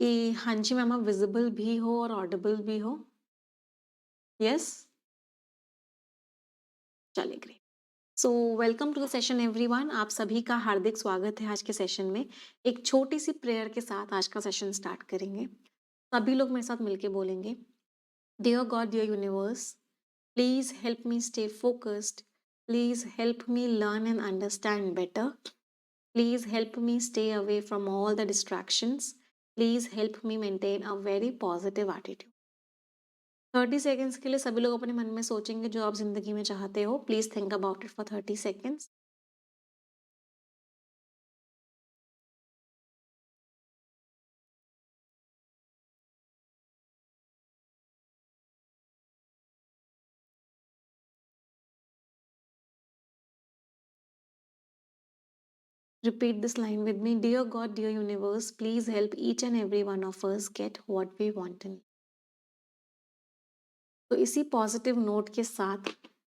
कि हाँ जी मैम, आप विजिबल भी हो और ऑडिबल भी हो। यस। चलिए great. So welcome to the session everyone. आप सभी का हार्दिक स्वागत है आज के सेशन में। एक छोटी सी प्रेयर के साथ आज का सेशन स्टार्ट करेंगे। सभी लोग मेरे साथ मिलके बोलेंगे, dear God, dear universe, please help me stay focused, please help me learn and understand better, please help me stay away from all the distractions, please help me maintain a very positive attitude. 30 seconds के लिए सभी लोग अपने मन में सोचेंगे जो आप जिंदगी में चाहते हो। Please think about it for 30 seconds. Repeat this line with me. Dear God, dear universe, please help each and every one of us get what we want in. तो इसी पॉजिटिव नोट के साथ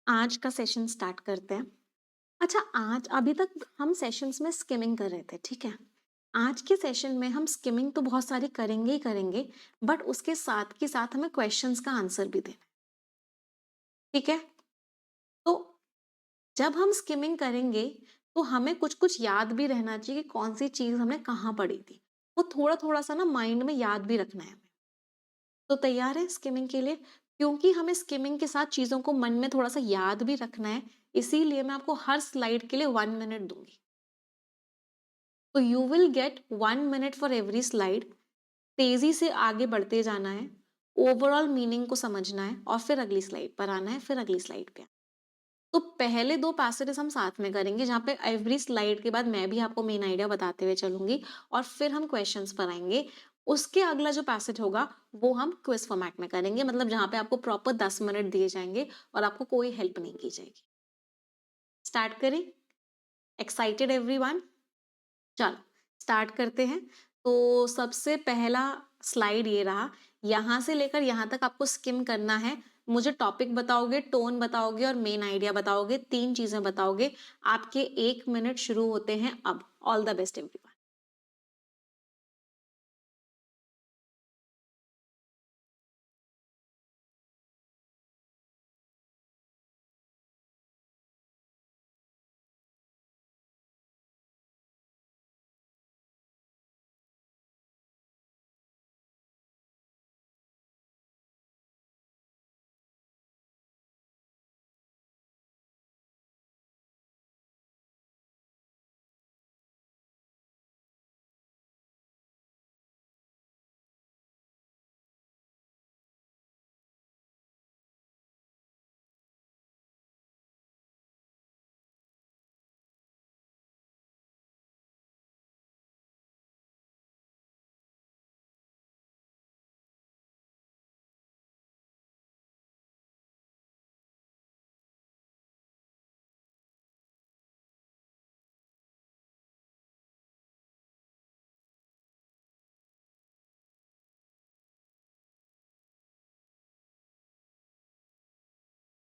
आज का सेशन स्टार्ट करते हैं। अच्छा, आज अभी तक हम सेशंस में स्किमिंग कर रहे थे, ठीक है। आज के सेशन में हम स्किमिंग तो बहुत सारी करेंगे ही करेंगे, बट उसके साथ के साथ हमें क्वेश्चंस का आंसर भी देना है, ठीक है। तो जब हम स्किमिंग करेंगे तो हमें कुछ कुछ याद भी रहना चाहिए कि कौन सी चीज हमने कहाँ पढ़ी थी। वो थोड़ा थोड़ा सा ना माइंड में याद भी रखना है हमें। तो तैयार है स्किमिंग के लिए? क्योंकि हमें स्किमिंग के साथ चीजों को मन में थोड़ा सा याद भी रखना है, इसीलिए मैं आपको हर स्लाइड के लिए 1 मिनट दूंगी। तो you will get 1 minute for every slide. तेजी से आगे बढ़ते जाना है, ओवरऑल मीनिंग को समझना है और फिर अगली स्लाइड पर आना है, फिर अगली स्लाइड पे। तो पहले 2 पैसेजेस हम साथ में करेंगे, जहाँ पे एवरी स्लाइड के बाद मैं भी आपको मेन आइडिया बताते हुए चलूँगी और फिर हम क्वेश्चंस पर आएँगे। उसके अगला जो पैसेज होगा, वो हम क्विज़ फॉर्मेट में करेंगे, मतलब जहाँ पे आपको प्रॉपर 10 मिनट दिए जाएँगे और आपको कोई हेल्प नहीं की जाएगी। स्टार्ट करें? Excited everyone? चलो, स्टार्ट करते हैं। तो सबसे पहला स्लाइड ये रहा। यहाँ से लेकर यहाँ तक आपको स्किम करना है। मुझे टॉपिक बताओगे, टोन बताओगे और मेन आइडिया बताओगे, 3 चीजें बताओगे। आपके 1 मिनट शुरू होते हैं अब। All the best everyone.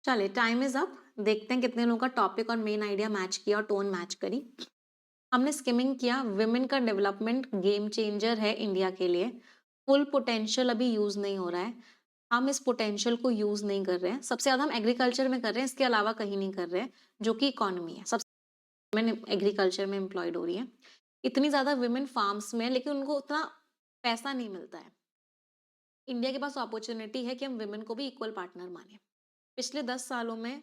चलिए, टाइम इज अप। देखते हैं कितने लोगों का टॉपिक और मेन आइडिया मैच किया और टोन मैच करी। हमने स्किमिंग किया। विमेन का डेवलपमेंट गेम चेंजर है इंडिया के लिए। फुल पोटेंशियल अभी यूज नहीं हो रहा है। हम इस पोटेंशियल को यूज नहीं कर रहे हैं। सबसे ज्यादा हम एग्रीकल्चर में कर रहे हैं, इसके अलावा कहीं नहीं कर रहे हैं, जो कि इकोनॉमी है। सबसे वुमेन एग्रीकल्चर में एम्प्लॉयड हो रही है। इतनी ज्यादा वुमेन फार्म्स में है, लेकिन उनको उतना पैसा नहीं मिलता है। इंडिया के पास अपॉर्चुनिटी है कि हम वुमेन को भी इक्वल पार्टनर माने। पिछले 10 सालों में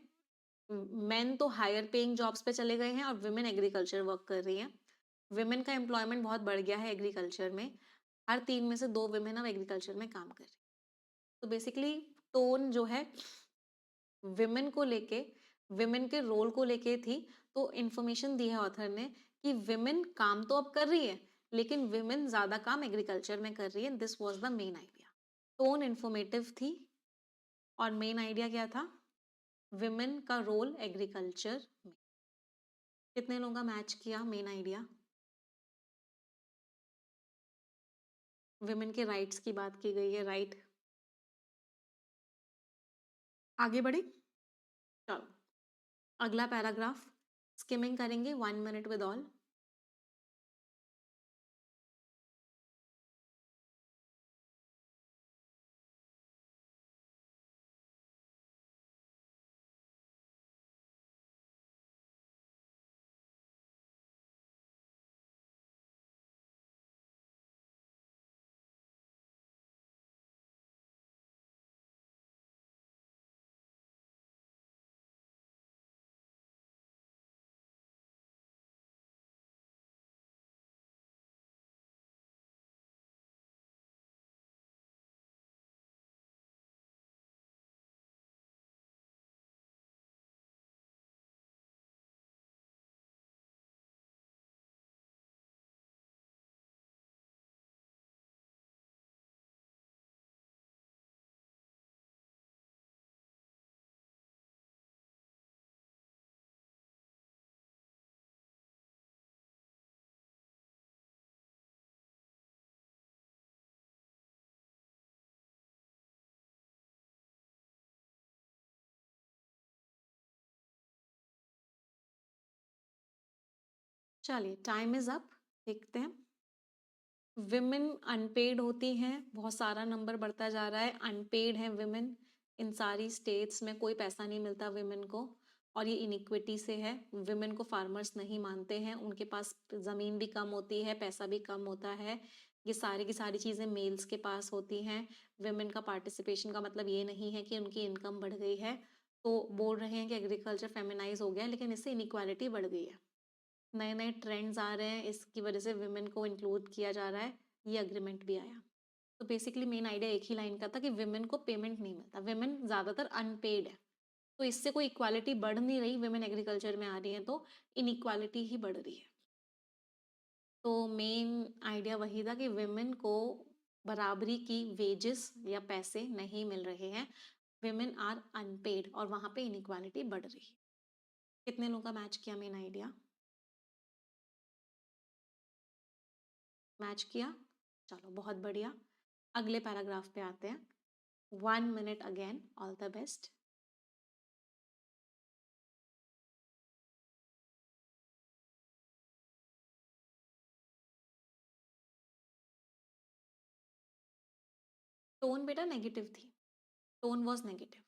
मेन तो हायर पेइंग जॉब्स पे चले गए हैं और वुमेन एग्रीकल्चर वर्क कर रही हैं। वुमेन का एम्प्लॉयमेंट बहुत बढ़ गया है एग्रीकल्चर में। हर 3 में से 2 वुमेन अब एग्रीकल्चर में काम कर रही हैं। तो बेसिकली टोन जो है विमेन को लेके, विमेन के रोल को लेके थी। तो इन्फॉर्मेशन दी है ऑथर ने कि विमेन काम तो अब कर रही है, लेकिन विमेन ज्यादा काम एग्रीकल्चर में कर रही है। This was the main idea. Tone informative थी और मेन आइडिया क्या था? विमेन का रोल एग्रीकल्चर में। कितने लोगों का मैच किया मेन आइडिया? विमेन के राइट्स की बात की गई है, राइट। आगे बढ़े? चलो, अगला पैराग्राफ स्किमिंग करेंगे 1 मिनट विद ऑल। चलिए टाइम इज अप, देखते हैं। विमेन अनपेड होती हैं, बहुत सारा नंबर बढ़ता जा रहा है, अनपेड है विमेन इन सारी स्टेट्स में, कोई पैसा नहीं मिलता विमेन को, और ये इनिक्विटी से है। विमेन को फार्मर्स नहीं मानते हैं, उनके पास ज़मीन भी कम होती है, पैसा भी कम होता है, ये सारी की सारी चीज़ें मेल्स के पास होती हैं। विमेन का पार्टिसिपेशन का मतलब ये नहीं है कि उनकी इनकम बढ़ गई है, तो बोल रहे हैं कि एग्रीकल्चर फेमिनाइज हो गया है, लेकिन इससे इनिक्वालिटी बढ़ गई है। नए नए ट्रेंड्स आ रहे हैं, इसकी वजह से विमेन को इंक्लूड किया जा रहा है, ये अग्रीमेंट भी आया। तो बेसिकली मेन आइडिया एक ही लाइन का था कि विमेन को पेमेंट नहीं मिलता, विमेन ज़्यादातर अनपेड है, तो इससे कोई इक्वालिटी बढ़ नहीं रही, विमेन एग्रीकल्चर में आ रही है तो इनइक्वालिटी ही बढ़ रही है। तो मेन आइडिया वही था कि विमेन को बराबरी की वेजेस या पैसे नहीं मिल रहे हैं, विमेन आर अनपेड, और वहाँ पे इनइक्वालिटी बढ़ रही है। कितने लोगों का मैच किया मेन आइडिया? मैच किया? चलो बहुत बढ़िया। अगले पैराग्राफ पे आते हैं। 1 minute again, all the best. Tone बेटा नेगेटिव थी, tone was negative.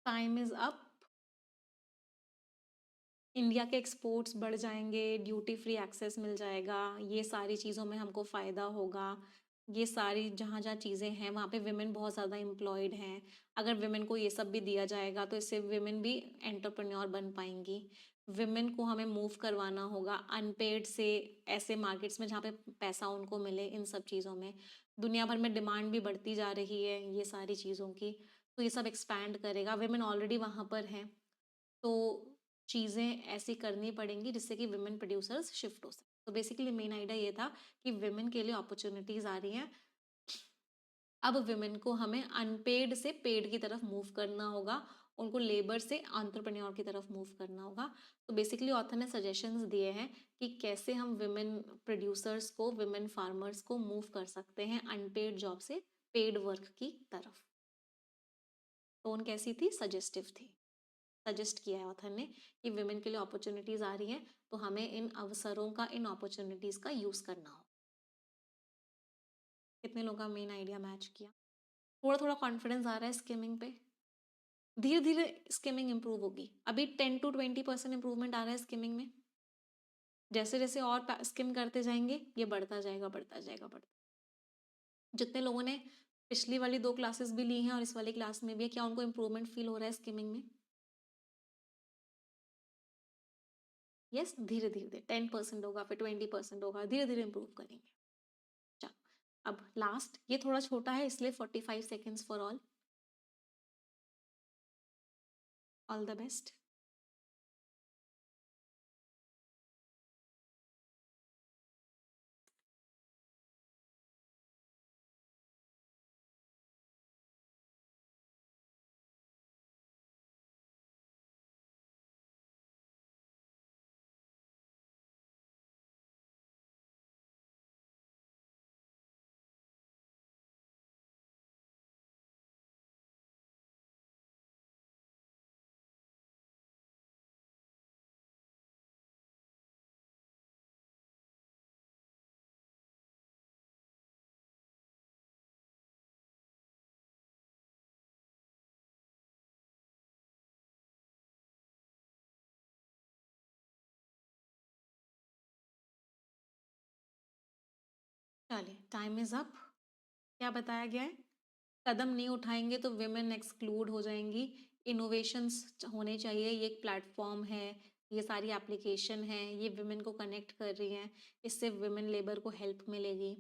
Time is up. India के एक्सपोर्ट्स बढ़ जाएंगे, ड्यूटी फ्री एक्सेस मिल जाएगा, ये सारी चीज़ों में हमको फ़ायदा होगा। ये सारी जहाँ जहाँ चीज़ें हैं वहाँ पे विमेन बहुत ज़्यादा एम्प्लॉयड हैं, अगर विमेन को ये सब भी दिया जाएगा तो इससे विमेन भी एंटरप्रेन्योर बन पाएंगी। विमेन को हमें मूव करवाना होगा अनपेड से ऐसे मार्केट्स में जहाँ पे पैसा उनको मिले, इन सब चीज़ों में। दुनिया भर में डिमांड भी बढ़ती जा रही है ये सारी चीज़ों की, तो ये सब एक्सपैंड करेगा। विमेन ऑलरेडी वहाँ पर हैं, तो चीज़ें ऐसी करनी पड़ेंगी जिससे कि विमेन प्रोड्यूसर्स शिफ्ट हो सके। तो बेसिकली मेन आइडिया ये था कि विमेन के लिए अपॉर्चुनिटीज आ रही हैं, अब विमेन को हमें अनपेड से पेड की तरफ मूव करना होगा, उनको लेबर से एंटरप्रेन्योर की तरफ मूव करना होगा। तो बेसिकली ऑथर ने सजेशंस दिए हैं कि कैसे हम विमेन प्रोड्यूसर्स को, विमेन फार्मर्स को मूव कर सकते हैं अनपेड जॉब से पेड वर्क की तरफ। टोन कैसी थी? सजेस्टिव थी। सजेस्ट किया है ऑथर ने कि विमेन के लिए अपॉर्चुनिटीज आ रही हैं, तो हमें इन अवसरों का, इन अपॉर्चुनिटीज का यूज करना हो। कितने लोगों का मेन आइडिया मैच किया? थोड़ा थोड़ा कॉन्फिडेंस आ रहा है स्किमिंग पे, धीरे धीरे स्किमिंग इंप्रूव होगी। अभी 10 to 20% इंप्रूवमेंट आ रहा है स्किमिंग में, जैसे जैसे और स्किम करते जाएंगे ये बढ़ता जाएगा, बढ़ता जाएगा, बढ़ता। जितने लोगों ने पिछली वाली 2 क्लासेस भी ली हैं और इस वाली क्लास में भी है, क्या उनको इंप्रूवमेंट फील हो रहा है स्किमिंग में? यस, धीरे धीरे 10% होगा, फिर 20% होगा, धीरे धीरे इंप्रूव करेंगे। चलो, अब लास्ट, ये थोड़ा छोटा है इसलिए 45 seconds for all the best. चलिए, टाइम इज अप। क्या बताया गया है? कदम नहीं उठाएंगे तो विमेन एक्सक्लूड हो जाएंगी। इनोवेशंस होने चाहिए। ये एक प्लेटफॉर्म है, ये सारी एप्लीकेशन है, ये विमेन को कनेक्ट कर रही हैं, इससे विमेन लेबर को हेल्प मिलेगी।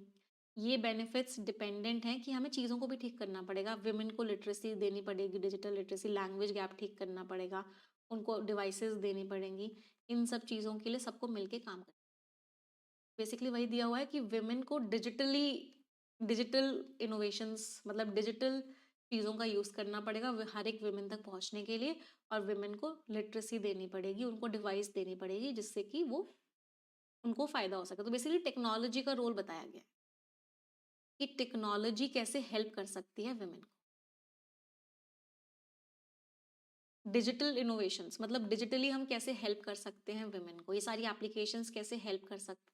ये बेनिफिट्स डिपेंडेंट हैं कि हमें चीज़ों को भी ठीक करना पड़ेगा। विमेन को लिटरेसी देनी पड़ेगी, डिजिटल लिटरेसी, लैंग्वेज गैप ठीक करना पड़ेगा, उनको डिवाइसेस देनी पड़ेंगी। इन सब चीज़ों के लिए सबको मिलके काम करना। बेसिकली वही दिया हुआ है कि विमेन को डिजिटल इनोवेशंस मतलब डिजिटल चीज़ों का यूज़ करना पड़ेगा हर एक विमेन तक पहुंचने के लिए, और विमेन को लिटरेसी देनी पड़ेगी, उनको डिवाइस देनी पड़ेगी जिससे कि वो उनको फ़ायदा हो सके। तो बेसिकली टेक्नोलॉजी का रोल बताया गया है कि टेक्नोलॉजी कैसे हेल्प कर सकती है विमेन को। डिजिटल इनोवेशंस मतलब डिजिटली हम कैसे हेल्प कर सकते हैं विमेन को, ये सारी एप्लीकेशंस कैसे हेल्प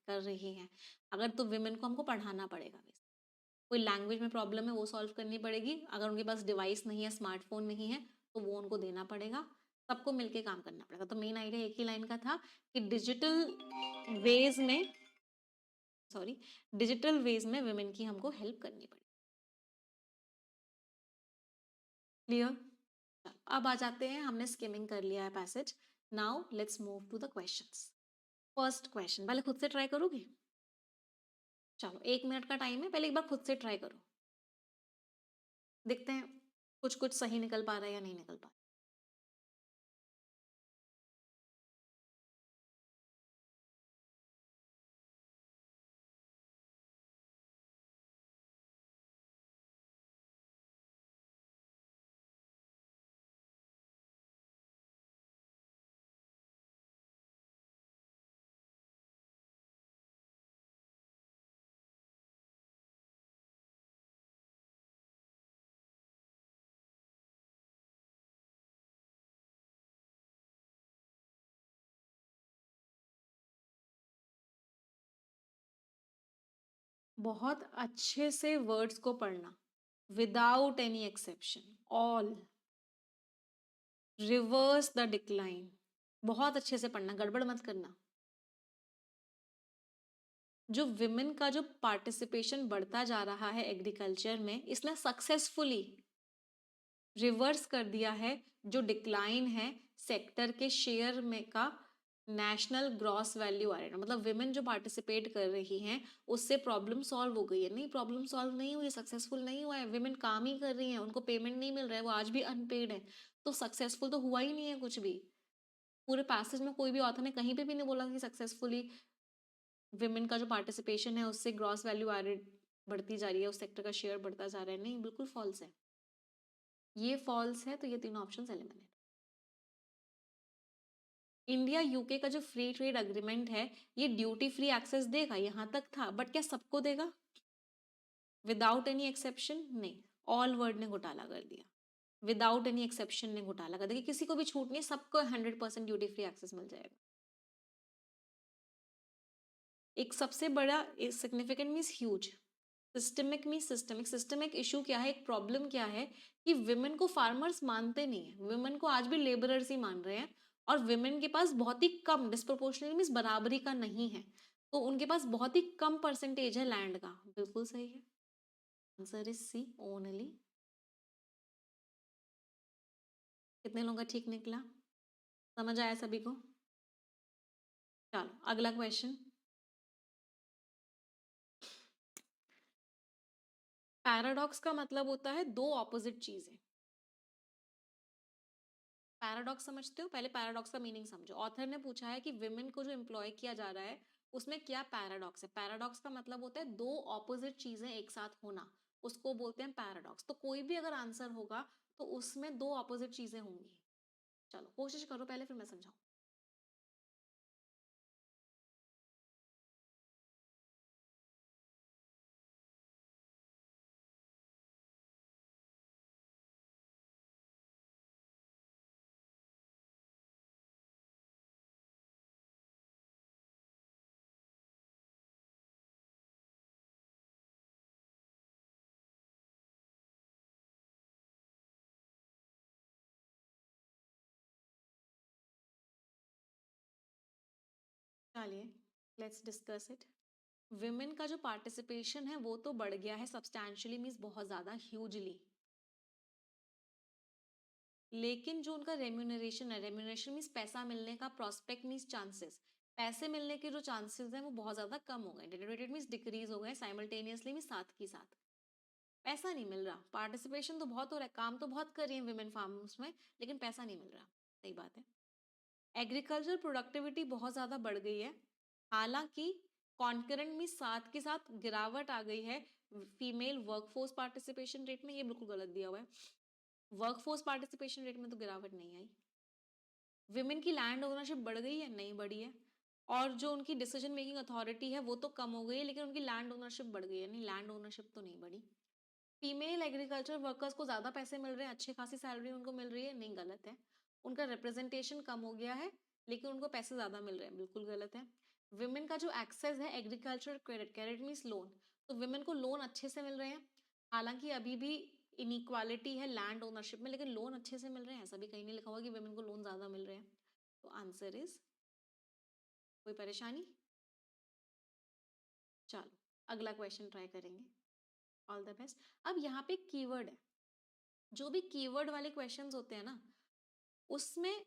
कर रही हैं। अगर तो विमेन को हमको पढ़ाना पड़ेगा, कोई लैंग्वेज में प्रॉब्लम है वो सॉल्व करनी पड़ेगी, अगर उनके पास डिवाइस नहीं है, स्मार्टफोन नहीं है, तो वो उनको देना पड़ेगा, सबको मिलके काम करना पड़ेगा। तो मेन आइडिया एक ही लाइन का था कि वेज में डिजिटल वेज में विमेन की हमको हेल्प करनी पड़ेगी। क्लियर? अब आ जाते हैं, हमने स्किमिंग कर लिया है passage. Now let's move to the questions. First question पहले खुद से ट्राई करोगे? चलो 1 मिनट का टाइम है, पहले एक बार खुद से ट्राई करो, देखते हैं कुछ कुछ सही निकल पा रहा है या नहीं निकल पा रहा। बहुत अच्छे से वर्ड्स को पढ़ना, without any exception, all, reverse the decline, बहुत अच्छे से पढ़ना, गड़बड़ मत करना। जो विमेन का जो पार्टिसिपेशन बढ़ता जा रहा है एग्रीकल्चर में, इसने सक्सेसफुली रिवर्स कर दिया है जो डिक्लाइन है सेक्टर के शेयर में का नेशनल ग्रॉस वैल्यू एडेड, मतलब विमेन जो पार्टिसिपेट कर रही हैं उससे प्रॉब्लम सॉल्व हो गई है। नहीं, प्रॉब्लम सॉल्व नहीं हुई, सक्सेसफुल नहीं हुआ है, विमेन काम ही कर रही हैं, उनको पेमेंट नहीं मिल रहा है, वो आज भी अनपेड है, तो सक्सेसफुल तो हुआ ही नहीं है कुछ भी। पूरे पैसेज में कोई भी ऑथर ने कहीं पे भी नहीं बोला कि सक्सेसफुली विमेन का जो पार्टिसिपेशन है उससे ग्रॉस वैल्यू एडेड बढ़ती जा रही है, उस सेक्टर का शेयर बढ़ता जा रहा है। नहीं, बिल्कुल फॉल्स है, ये फॉल्स है, तो ये तीनों ऑप्शन एलिमिनेट। इंडिया यूके का जो फ्री ट्रेड अग्रीमेंट है, ये ड्यूटी फ्री एक्सेस देगा, यहां तक था, बट क्या सबको देगा विदाउट एनी एक्सेप्शन? नहीं, ऑल वर्ड ने घोटाला कर दिया, विदाउट एनी एक्सेप्शन ने घोटाला कर दिया, किसी को भी छूट नहीं, सबको 100% ड्यूटी फ्री एक्सेस मिल जाएगा। एक सबसे बड़ा significant means huge, systemic mean systemic issue क्या है, एक प्रॉब्लम क्या है कि विमेन को फार्मर्स मानते नहीं है, विमेन को आज भी लेबरर्स ही मान रहे हैं, और विमेन के पास बहुत ही कम, डिस्प्रोपोर्शनली मीन्स बराबरी का नहीं है, तो उनके पास बहुत ही कम परसेंटेज है लैंड का। बिल्कुल सही है, आंसर इज सी ओनली। कितने लोगों का ठीक निकला? समझ आया सभी को? चलो अगला क्वेश्चन। पैराडॉक्स का मतलब होता है दो ऑपोजिट चीजें। पैराडॉक्स समझते हो? पहले पैराडॉक्स का मीनिंग समझो। ऑथर ने पूछा है कि विमेन को जो एम्प्लॉय किया जा रहा है उसमें क्या पैराडॉक्स है। पैराडॉक्स का मतलब होता है दो ऑपोजिट चीजें एक साथ होना, उसको बोलते हैं पैराडॉक्स। तो कोई भी अगर आंसर होगा तो उसमें दो ऑपोजिट चीजें होंगी। चलो कोशिश करो पहले, फिर मैं समझाऊं। चलिए लेट्स डिस्कस इट। विमेन का जो पार्टिसिपेशन है वो तो बढ़ गया है सब्सटैंशियली, मीन्स बहुत ज्यादा, ह्यूजली। लेकिन जो उनका रेम्यूनरेशन है, रेम्यूनरेशन मीन्स पैसा मिलने का प्रोस्पेक्ट, मीन्स चांसेस, पैसे मिलने के जो चांसेस हैं वो बहुत ज्यादा कम हो गए, डिटेरियोरेटेड मीन्स डिक्रीज हो गए साइमल्टेनियसली, मीन्स साथ की साथ। पैसा नहीं मिल रहा, पार्टिसिपेशन तो बहुत हो रहा है, काम तो बहुत कर रही है विमेन फार्मर्स में, लेकिन पैसा नहीं मिल रहा। सही बात है। एग्रीकल्चर प्रोडक्टिविटी बहुत ज्यादा बढ़ गई है, हालांकि कॉन्करेंट में साथ के साथ गिरावट आ गई है फीमेल वर्कफोर्स पार्टिसिपेशन रेट में। ये बिल्कुल गलत दिया हुआ है, वर्कफोर्स पार्टिसिपेशन रेट में तो गिरावट नहीं आई। विमेन की लैंड ओनरशिप बढ़ गई है, नहीं बढ़ी है। और जो उनकी डिसीजन मेकिंग अथॉरिटी है वो तो कम हो गई है, लेकिन उनकी लैंड ओनरशिप बढ़ गई है, नहीं लैंड ओनरशिप तो नहीं बढ़ी। फीमेल एग्रीकल्चर वर्कर्स को ज्यादा पैसे मिल रहे हैं, अच्छी खासी सैलरी उनको मिल रही है, नहीं गलत है। उनका रिप्रेजेंटेशन कम हो गया है, लेकिन उनको पैसे ज्यादा मिल रहे हैं, बिल्कुल गलत है। विमेन का जो एक्सेस है agriculture credit, credit means loan, तो विमेन को लोन अच्छे से मिल रहे हैं। हालांकि अभी भी इनइक्वालिटी है लैंड ओनरशिप में, लेकिन लोन अच्छे से मिल रहे हैं, ऐसा भी कहीं नहीं लिखा हुआ कि विमेन को लोन ज्यादा मिल रहे हैं। तो आंसर इज, कोई परेशानी? चलो अगला क्वेश्चन ट्राई करेंगे। All the best. अब यहाँ पे कीवर्ड है, जो भी कीवर्ड वाले क्वेश्चंस होते हैं ना, उसमें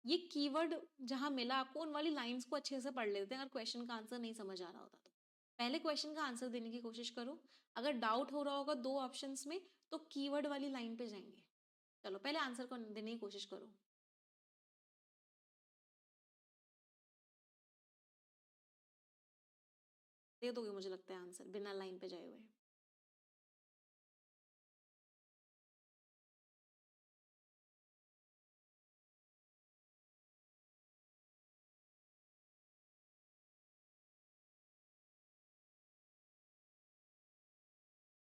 ये कीवर्ड जहां मिला आपको, उन वाली लाइंस को अच्छे से पढ़ लेते हैं अगर क्वेश्चन का आंसर नहीं समझ आ रहा होता तो। पहले क्वेश्चन का आंसर देने की कोशिश करो, अगर डाउट हो रहा होगा दो ऑप्शंस में तो कीवर्ड वाली लाइन पे जाएंगे। चलो पहले आंसर को देने की कोशिश करो। दे दोगे मुझे लगता है आंसर बिना लाइन पे जाए हुए।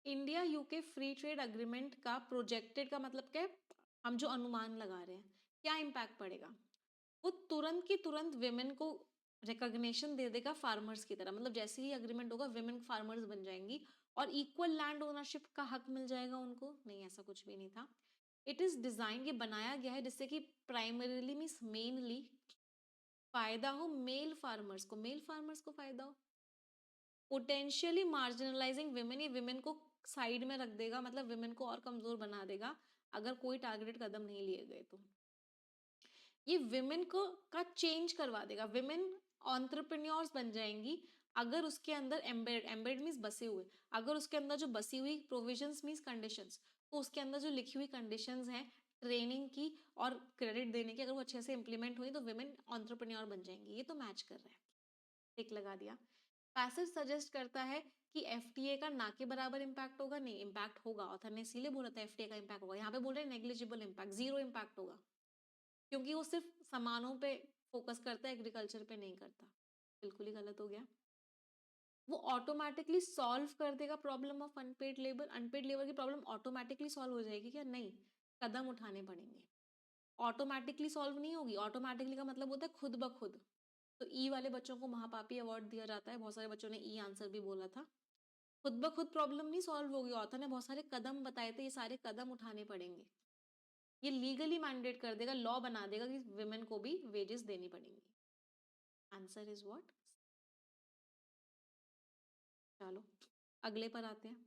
India UK free trade agreement का प्रोजेक्टेड का मतलब क्या है, हम जो अनुमान लगा रहे हैं क्या इम्पैक्ट पड़ेगा, वो तुरंत की तुरंत विमेन को रिकॉग्निशन दे देगा फार्मर्स की तरह, मतलब जैसे ही अग्रीमेंट होगा विमेन फार्मर्स बन जाएंगी और इक्वल लैंड ओनरशिप का हक मिल जाएगा उनको, नहीं ऐसा कुछ भी नहीं था। इट इज डिजाइन, ये बनाया गया है जिससे कि प्राइमरीली मीन्स मेनली फायदा हो मेल फार्मर्स को, मेल फार्मर्स को फायदा हो, पोटेंशियली मार्जिनलाइजिंग विमेन, ये विमेन को साइड में रख देगा, मतलब विमेन को और कमजोर बना देगा अगर कोई टारगेटेड कदम नहीं लिए गए तो। ये विमेन को का चेंज करवा देगा, विमेन ऑन्टरप्रेन्योर्स बन जाएंगी अगर उसके अंदर एम्बेड, एम्बेड मीन्स बसे हुए, अगर उसके अंदर जो बसी हुई प्रोविजंस मीन्स कंडीशंस, तो उसके अंदर जो लिखी हुई कंडीशंस हैं ट्रेनिंग की और क्रेडिट देने की, अगर वो अच्छे से इंप्लीमेंट हुई तो विमेन ऑन्टरप्रेन्योर बन जाएंगी। ये तो मैच कर रहा है, टिक लगा दिया। पैसेज सजेस्ट करता है कि एफटीए का ना के बराबर इंपैक्ट होगा, नहीं इंपैक्ट होगा, ऑथर ने इसीलिए बोला था एफटीए का इंपैक्ट होगा, यहाँ पे बोल रहे हैं नेग्लिजिबल इंपैक्ट, जीरो इंपैक्ट होगा, क्योंकि वो सिर्फ सामानों पे फोकस करता है, एग्रीकल्चर पे नहीं करता। बिल्कुल ही गलत हो गया। वो ऑटोमेटिकली सॉल्व कर देगा problem of unpaid labour, unpaid labour की प्रॉब्लम ऑटोमेटिकली सॉल्व हो जाएगी क्या, नहीं, कदम उठाने पड़ेंगे। ऑटोमेटिकली सॉल्व नहीं होगी, ऑटोमेटिकली का मतलब होता है खुद ब खुद, तो ई वाले बच्चों को महापापी अवार्ड दिया जाता है, बहुत सारे बच्चों ने ई आंसर भी बोला था। खुद ब खुद प्रॉब्लम नहीं सॉल्व होगी, ऑथर ने बहुत सारे कदम बताए थे, ये सारे कदम उठाने पड़ेंगे। ये लीगली मैंडेट कर देगा, लॉ बना देगा कि विमेन को भी वेजेस देनी पड़ेंगी। Answer is what? चलो अगले पर आते हैं।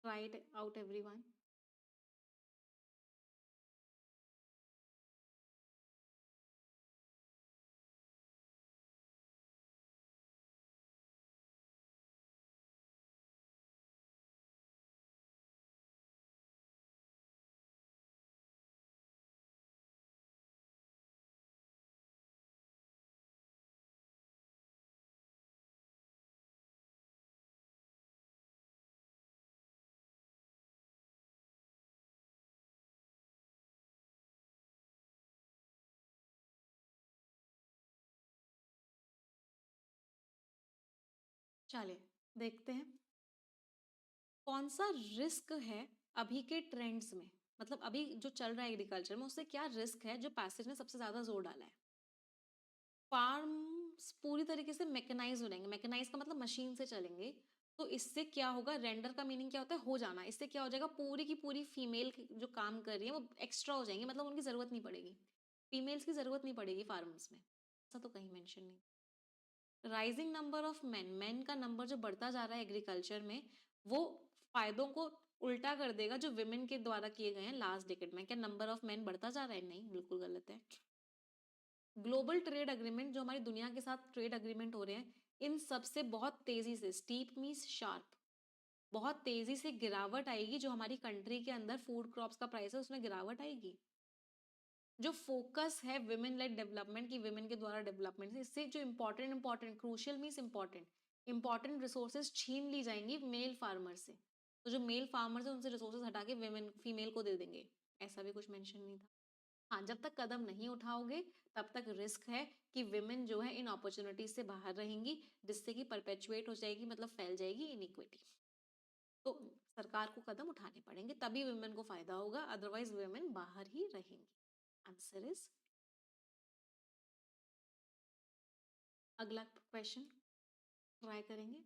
Try it out everyone. चलिए देखते हैं कौन सा रिस्क है अभी के ट्रेंड्स में, मतलब अभी जो चल रहा है एग्रीकल्चर में उससे क्या रिस्क है जो पैसेज ने सबसे ज्यादा जोर डाला है। फार्म्स पूरी तरीके से मैकेनाइज हो जाएंगे, मैकेनाइज का मतलब मशीन से चलेंगे, तो इससे क्या होगा, रेंडर का मीनिंग क्या होता है, हो जाना, इससे क्या हो जाएगा पूरी की पूरी फीमेल जो काम कर रही है वो एक्स्ट्रा हो जाएंगी, मतलब उनकी जरूरत नहीं पड़ेगी, फीमेल्स की जरूरत नहीं पड़ेगी फार्म्स में, ऐसा तो कहीं मेंशन नहीं। राइजिंग नंबर ऑफ मेन का नंबर जो बढ़ता जा रहा है एग्रीकल्चर में, वो फायदों को उल्टा कर देगा जो विमेन के द्वारा किए गए हैं लास्ट डिकेड में। क्या नंबर ऑफ मेन बढ़ता जा रहा है? नहीं, बिल्कुल गलत है। ग्लोबल ट्रेड अग्रीमेंट, जो हमारी दुनिया के साथ ट्रेड अग्रीमेंट हो रहे हैं, इन सब से बहुत तेजी से, स्टीप मीन्स शार्प, बहुत तेजी से गिरावट आएगी। जो हमारी कंट्री के अंदर फूड क्रॉप्स का प्राइस है उसमें गिरावट आएगी। जो फोकस है विमेन लेड डेवलपमेंट की, विमेन के द्वारा डेवलपमेंट से, इससे जो important crucial means important resources छीन ली जाएंगी मेल फार्मर से। तो जो मेल फार्मर है उनसे रिसोर्सेज हटा के विमेन फीमेल को दे देंगे, ऐसा भी कुछ मेंशन नहीं था। हाँ, जब तक कदम नहीं उठाओगे तब तक रिस्क है कि विमेन जो है इन अपॉर्चुनिटीज से बाहर रहेंगी, जिससे कि परपेचुएट हो जाएगी, मतलब फैल जाएगी इनइक्विटी। तो सरकार को कदम उठाने पड़ेंगे, तभी विमेन को फायदा होगा, अदरवाइज विमेन बाहर ही रहेंगी। आंसर इज, अगला क्वेश्चन ट्राई करेंगे।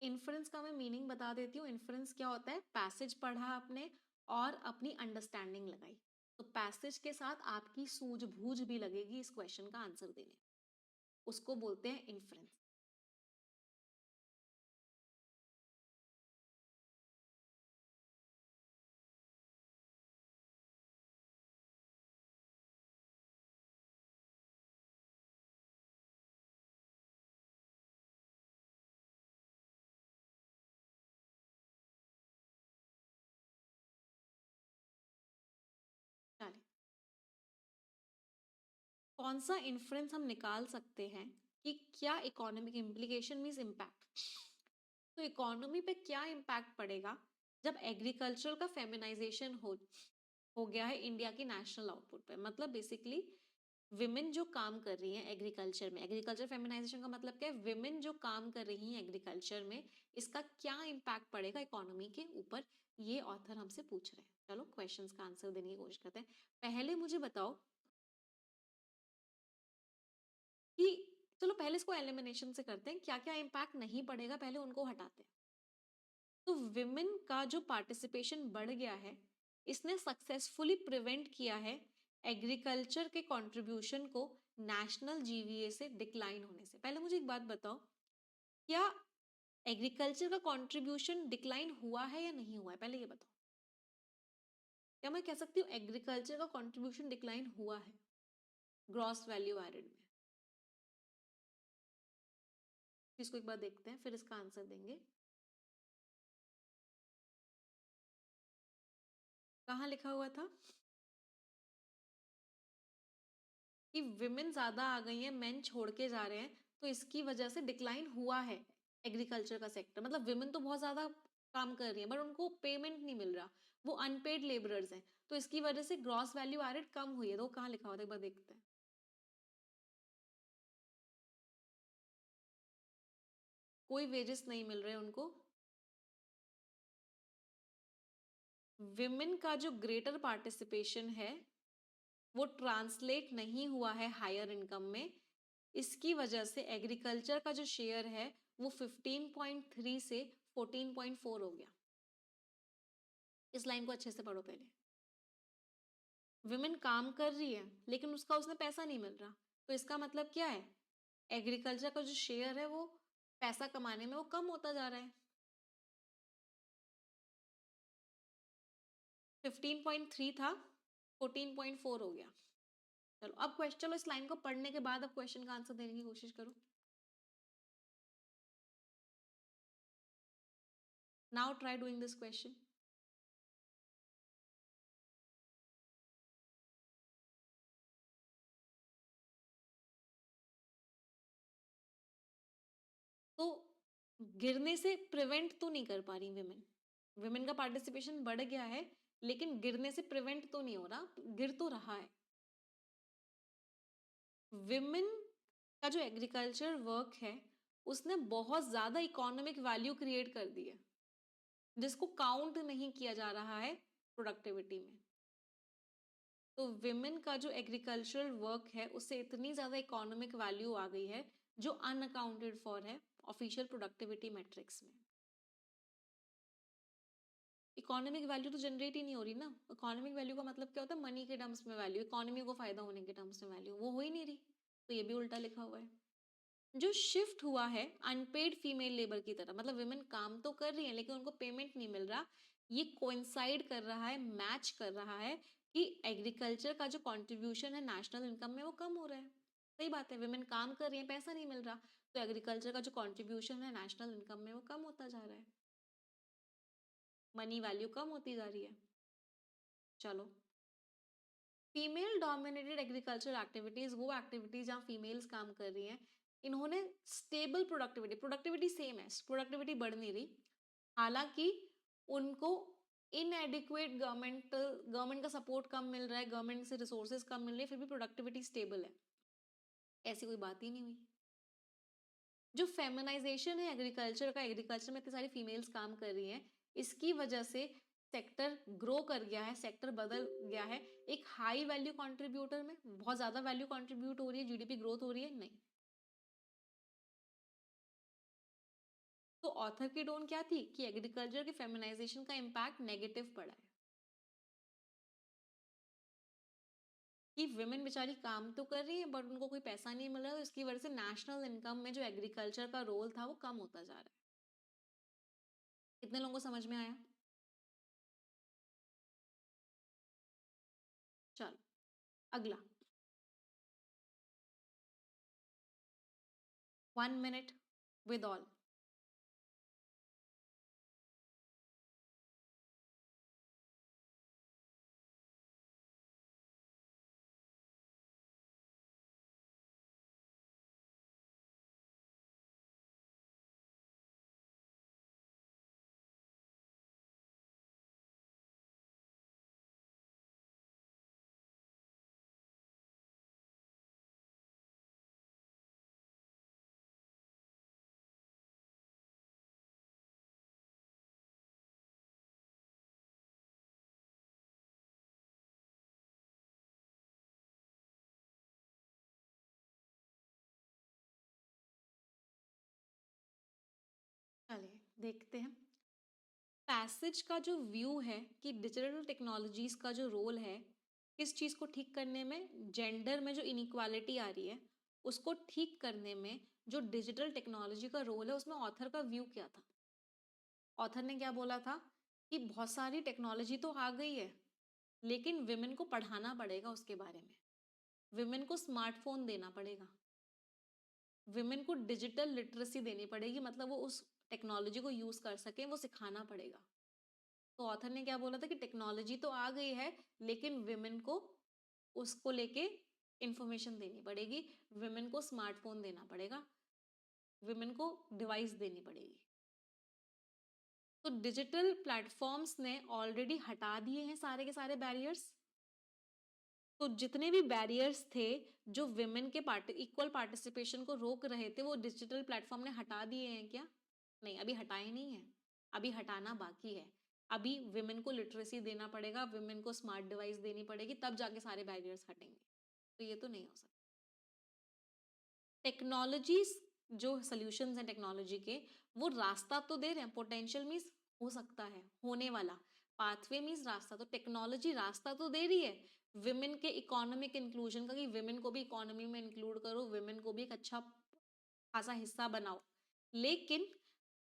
इन्फ्रेंस का मैं मीनिंग बता देती हूँ। इन्फ्रेंस क्या होता है? पैसेज पढ़ा आपने और अपनी अंडरस्टैंडिंग लगाई, तो पैसेज के साथ आपकी सूझबूझ भी लगेगी इस क्वेश्चन का आंसर देने, उसको बोलते हैं इन्फ्रेंस। चलिए, कौन सा इन्फ्रेंस हम निकाल सकते हैं कि क्या इकोनॉमिक इम्प्लीकेशन मीन्स इम्पैक्ट, तो इकोनॉमी पे क्या इम्पैक्ट पड़ेगा जब एग्रीकल्चर का फेमिनाइजेशन हो गया है इंडिया की नेशनल आउटपुट पे। मतलब बेसिकली विमेन जो काम कर रही हैं एग्रीकल्चर में, एग्रीकल्चर फेमिनाइजेशन का मतलब क्या है? विमेन जो काम कर रही हैं एग्रीकल्चर में, इसका क्या इम्पैक्ट पड़ेगा इकोनॉमी के ऊपर, ये ऑथर हमसे पूछ रहे हैं। चलो क्वेश्चंस का आंसर देने की कोशिश करते हैं। पहले मुझे बताओ कि, चलो पहले इसको एलिमिनेशन से करते हैं, क्या क्या इम्पैक्ट नहीं पड़ेगा पहले उनको हटाते हैं। तो विमेन का जो पार्टिसिपेशन बढ़ गया है, इसने सक्सेसफुली प्रिवेंट किया है एग्रीकल्चर के कंट्रीब्यूशन को नेशनल जीवीए से डिक्लाइन होने से। पहले मुझे एक बात बताओ, क्या एग्रीकल्चर का कंट्रीब्यूशन डिक्लाइन हुआ है या नहीं हुआ है? पहले ये बताओ, क्या मैं कह सकती हूँ एग्रीकल्चर का कंट्रीब्यूशन डिक्लाइन हुआ है ग्रॉस वैल्यू एडेड में? इसको एक बार देखते हैं, फिर इसका आंसर देंगे। कहाँ लिखा हुआ था कि विमेन ज्यादा आ गई हैं, मेन छोड़ के जा रहे हैं, तो इसकी वजह से डिक्लाइन हुआ है एग्रीकल्चर का सेक्टर। मतलब विमेन तो बहुत ज्यादा काम कर रही है बट उनको पेमेंट नहीं मिल रहा, वो अनपेड लेबरर्स हैं, तो इसकी वजह से ग्रॉस वैल्यू एडेड कम हुई है। तो कहाँ लिखा हुआ था, एक बार देखते हैं। कोई वेजेस नहीं मिल रहे उनको। विमेन का जो ग्रेटर पार्टिसिपेशन है वो ट्रांसलेट नहीं हुआ है हायर इनकम में, इसकी वजह से एग्रीकल्चर का जो शेयर है वो 15.3 से 14.4 हो गया। इस लाइन को अच्छे से पढ़ो पहले। विमेन काम कर रही है लेकिन उसका उसने पैसा नहीं मिल रहा, तो इसका मतलब क्या है? एग्रीकल्चर का जो शेयर है वो पैसा कमाने में वो कम होता जा रहा है। 15.3 था, 14.4 हो गया। चलो अब क्वेश्चन, चलो इस लाइन को पढ़ने के बाद अब क्वेश्चन का आंसर देने की कोशिश करो। Now try doing this question. तो गिरने से प्रिवेंट तो नहीं कर पा रही विमेन, विमेन का पार्टिसिपेशन बढ़ गया है लेकिन गिरने से प्रिवेंट तो नहीं हो रहा, गिर तो रहा है। विमेन का जो एग्रीकल्चर वर्क है उसने बहुत ज्यादा इकोनॉमिक वैल्यू क्रिएट कर दी है, जिसको काउंट नहीं किया जा रहा है प्रोडक्टिविटी में। तो विमेन का जो एग्रीकल्चरल वर्क है उससे इतनी ज्यादा इकोनॉमिक वैल्यू आ गई है जो अनअकाउंटेड फॉर है ऑफिशियल प्रोडक्टिविटी मैट्रिक्स में। इकोनॉमिक वैल्यू तो जनरेट ही नहीं हो रही ना। इकोनॉमिक वैल्यू का मतलब क्या होता है? मनी के टर्म्स में वैल्यू, इकोनॉमी को फायदा होने के टर्म्स में वैल्यू, वो हो ही नहीं रही, तो ये भी उल्टा लिखा हुआ है। जो शिफ्ट हुआ है अनपेड फीमेल लेबर की तरफ, मतलब विमेन काम तो कर रही है लेकिन उनको पेमेंट नहीं मिल रहा, ये कोइंसाइड कर रहा है, मैच कर रहा है कि एग्रीकल्चर का जो कंट्रीब्यूशन है नेशनल इनकम में वो कम हो रहा है। सही बात है, विमेन काम कर रही है, पैसा नहीं मिल रहा, तो एग्रीकल्चर का जो कंट्रीब्यूशन है नेशनल इनकम में वो कम होता जा रहा है, मनी वैल्यू कम होती जा रही है। चलो, फीमेल डोमिनेटेड एग्रीकल्चर एक्टिविटीज वो एक्टिविटीज जहाँ फीमेल्स काम कर रही हैं, इन्होंने स्टेबल प्रोडक्टिविटी, प्रोडक्टिविटी सेम है, प्रोडक्टिविटी बढ़ नहीं रही, हालांकि उनको इनएडिक्वेट गवर्नमेंट का सपोर्ट कम मिल रहा है, गवर्नमेंट से रिसोर्सेज कम मिल रहे हैं, फिर भी प्रोडक्टिविटी स्टेबल है, ऐसी कोई बात ही नहीं हुई। जो फेमिनाइजेशन है एग्रीकल्चर का, एग्रीकल्चर में इतनी सारी फीमेल्स काम कर रही हैं, इसकी वजह से सेक्टर ग्रो कर गया है, सेक्टर बदल गया है एक हाई वैल्यू कंट्रीब्यूटर में, बहुत ज्यादा वैल्यू कंट्रीब्यूट हो रही है, जीडीपी ग्रोथ हो रही है, नहीं। तो ऑथर की टोन क्या थी कि एग्रीकल्चर के फेमिनाइजेशन का इम्पैक्ट नेगेटिव पड़ा है, कि विमेन बेचारी काम तो कर रही है बट उनको कोई पैसा नहीं मिल रहा, तो इसकी वजह से नेशनल इनकम में जो एग्रीकल्चर का रोल था वो कम होता जा रहा है। कितने लोगों को समझ में आया? चलो अगला, 1 minute with all। चलिए देखते हैं, पैसेज का जो व्यू है कि डिजिटल टेक्नोलॉजीज का जो रोल है किस चीज को ठीक करने में, जेंडर में जो इनइक्वालिटी आ रही है उसको ठीक करने में जो डिजिटल टेक्नोलॉजी का रोल है, उसमें ऑथर का व्यू क्या था? ऑथर ने क्या बोला था कि बहुत सारी टेक्नोलॉजी तो आ गई है लेकिन विमेन को पढ़ाना पड़ेगा उसके बारे में, विमेन को स्मार्टफोन देना पड़ेगा, विमेन को डिजिटल लिटरेसी देनी पड़ेगी, मतलब वो उस टेक्नोलॉजी को यूज कर सके, वो सिखाना पड़ेगा। तो ऑथर ने क्या बोला था कि टेक्नोलॉजी तो आ गई है लेकिन विमेन को उसको लेके इंफॉर्मेशन देनी पड़ेगी, विमेन को स्मार्टफोन देना पड़ेगा, विमेन को डिवाइस देनी पड़ेगी। तो डिजिटल प्लेटफॉर्म्स ने ऑलरेडी हटा दिए हैं सारे के सारे बैरियर्स, तो जितने भी बैरियर्स थे जो विमेन के इक्वल पार्टिसिपेशन को रोक रहे थे वो डिजिटल प्लेटफॉर्म ने हटा दिए हैं क्या? नहीं, अभी हटाए नहीं है, अभी हटाना बाकी है। अभी विमेन को लिटरेसी देना पड़ेगा, विमेन को स्मार्ट डिवाइस देनी पड़ेगी, तब जाके सारे बैरियर्स हटेंगे, तो ये तो नहीं हो सकता। टेक्नोलॉजीज जो सॉल्यूशंस हैं टेक्नोलॉजी के, वो रास्ता तो दे रहे हैं, पोटेंशियल मीन्स हो सकता है, होने वाला, पाथवे मीन्स रास्ता, तो टेक्नोलॉजी रास्ता तो दे रही है विमेन के इकोनॉमिक इंक्लूजन का, कि विमेन को भी इकोनॉमी में इंक्लूड करो, विमेन को भी एक अच्छा खासा हिस्सा बनाओ, लेकिन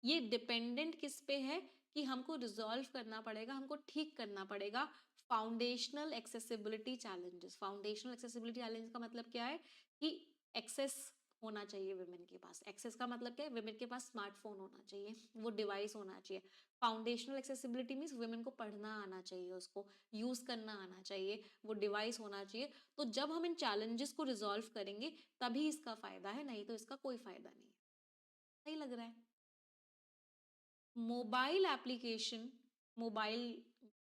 ये डिपेंडेंट किस पे है कि हमको रिजॉल्व करना पड़ेगा, हमको ठीक करना पड़ेगा foundational accessibility challenges. Foundational accessibility challenge का मतलब क्या है कि एक्सेस होना चाहिए विमेन के पास, एक्सेस का मतलब क्या है, विमेन के पास स्मार्टफोन होना चाहिए, वो डिवाइस होना चाहिए। फाउंडेशनल एक्सेसिबिलिटी मीन्स विमेन को पढ़ना आना चाहिए, उसको यूज करना आना चाहिए, वो डिवाइस होना चाहिए। तो जब हम इन चैलेंजेस को रिजॉल्व करेंगे तभी इसका फायदा है, नहीं तो इसका कोई फायदा नहीं है। सही लग रहा है? Mobile application, mobile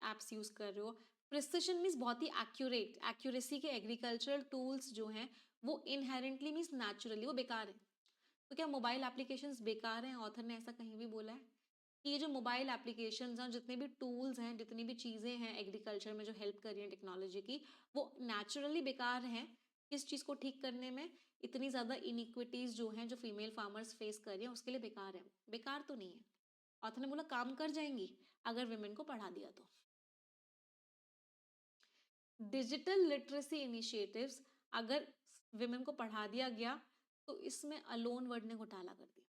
apps use कर रहे हो, प्रिसिशन मीन्स बहुत ही एक्यूरेट, एक्यूरेसी के एग्रीकल्चरल टूल्स जो हैं वो इनहेरेंटली मीन्स नेचुरली वो बेकार है। तो क्या मोबाइल एप्लीकेशंस बेकार हैं? ऑथर ने ऐसा कहीं भी बोला है कि ये जो मोबाइल एप्लीकेशंस हैं, जितने भी टूल्स हैं, जितनी भी चीजें हैं एग्रीकल्चर में जो हेल्प कर रही हैं टेक्नोलॉजी की, वो नेचुरली बेकार हैं? किस चीज को ठीक करने में? इतनी ज्यादा इनइक्विटीज जो हैं जो फीमेल फार्मर्स फेस कर रही हैं उसके लिए बेकार है? बेकार तो नहीं है। ऑथर ने बोला काम कर जाएंगी अगर विमेन को पढ़ा दिया तो। डिजिटल लिटरेसी इनिशिएटिव्स, अगर विमेन को पढ़ा दिया गया तो इसमें अलोन वर्ड ने घोटाला कर दिया।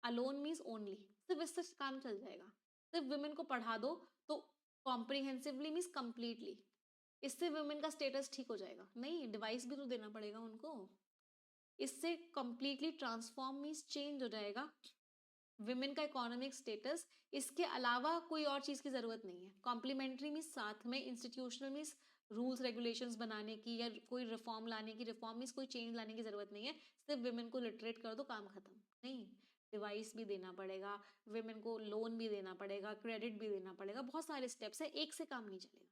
अलोन मीन्स ओनली, सिर्फ इससे काम चल जाएगा। सिर्फ विमेन को पढ़ा दो तो कॉम्प्रिहेंसिवली मीन्स कंप्लीटली, इससे विमेन का स्टेटस ठीक हो जाएगा। नहीं, डिवाइस भी तो देना पड़ेगा उनको। इससे कंप्लीटली ट्रांसफॉर्म मीन्स चेंज हो जाएगा विमेन का इकोनॉमिक स्टेटस। इसके अलावा कोई और चीज की जरूरत नहीं है। कॉम्प्लीमेंट्री मीन्स साथ में, इंस्टीट्यूशनल मीन्स रूल्स रेगुलेशंस बनाने की या कोई रिफॉर्म लाने की, रिफॉर्म मीन्स कोई चेंज लाने की जरूरत नहीं है। सिर्फ विमेन को लिटरेट कर दो, काम खत्म। नहीं, डिवाइस भी देना पड़ेगा, विमेन को लोन भी देना पड़ेगा, क्रेडिट भी देना पड़ेगा, बहुत सारे स्टेप्स है, एक से काम नहीं चलेगा।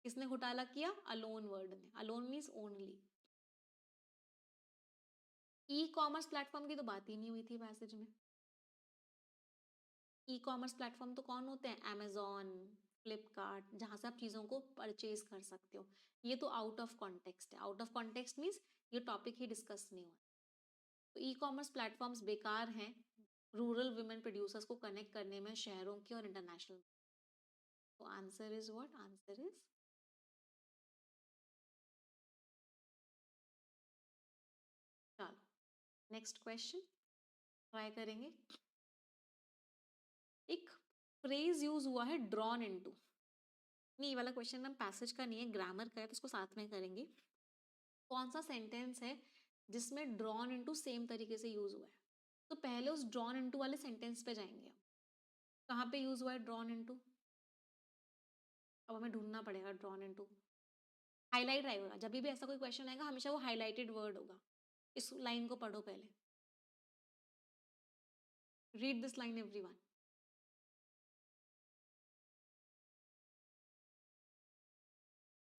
किसने घोटाला किया? अलोन वर्ड ने। Alone means only. E commerce platform की तो बात ही नहीं हुई थी पैसेज में। ई कॉमर्स प्लेटफॉर्म तो कौन होते हैं? अमेजोन, फ्लिपकार्ट, जहां से आप चीजों को परचेज कर सकते हो। ये तो आउट ऑफ कॉन्टेक्स्ट है। आउट ऑफ कॉन्टेक्स्ट मीन्स ये टॉपिक ही डिस्कस नहीं हुआ। तो ई कॉमर्स प्लेटफॉर्म्स बेकार हैं रूरल वुमेन प्रोड्यूसर्स को कनेक्ट करने में, शहरों के और इंटरनेशनल। तो answer is what? Answer is, चलो नेक्स्ट क्वेश्चन ट्राई करेंगे। एक फ्रेज यूज हुआ है ड्रॉन इनटू। नहीं, ये वाला क्वेश्चन हम पैसेज का नहीं है, ग्रामर का है, तो इसको साथ में करेंगे। कौन सा सेंटेंस है जिसमें ड्रॉन इनटू सेम तरीके से यूज हुआ है? तो पहले उस ड्रॉन इनटू वाले सेंटेंस पे जाएंगे हम। कहाँ पे यूज हुआ है ड्रॉन इनटू? अब हमें ढूंढना पड़ेगा ड्रॉन इनटू। हाईलाइट आएगा जब भी ऐसा कोई क्वेश्चन आएगा, हमेशा वो हाईलाइटेड वर्ड होगा। इस लाइन को पढ़ो पहले। Read this line everyone.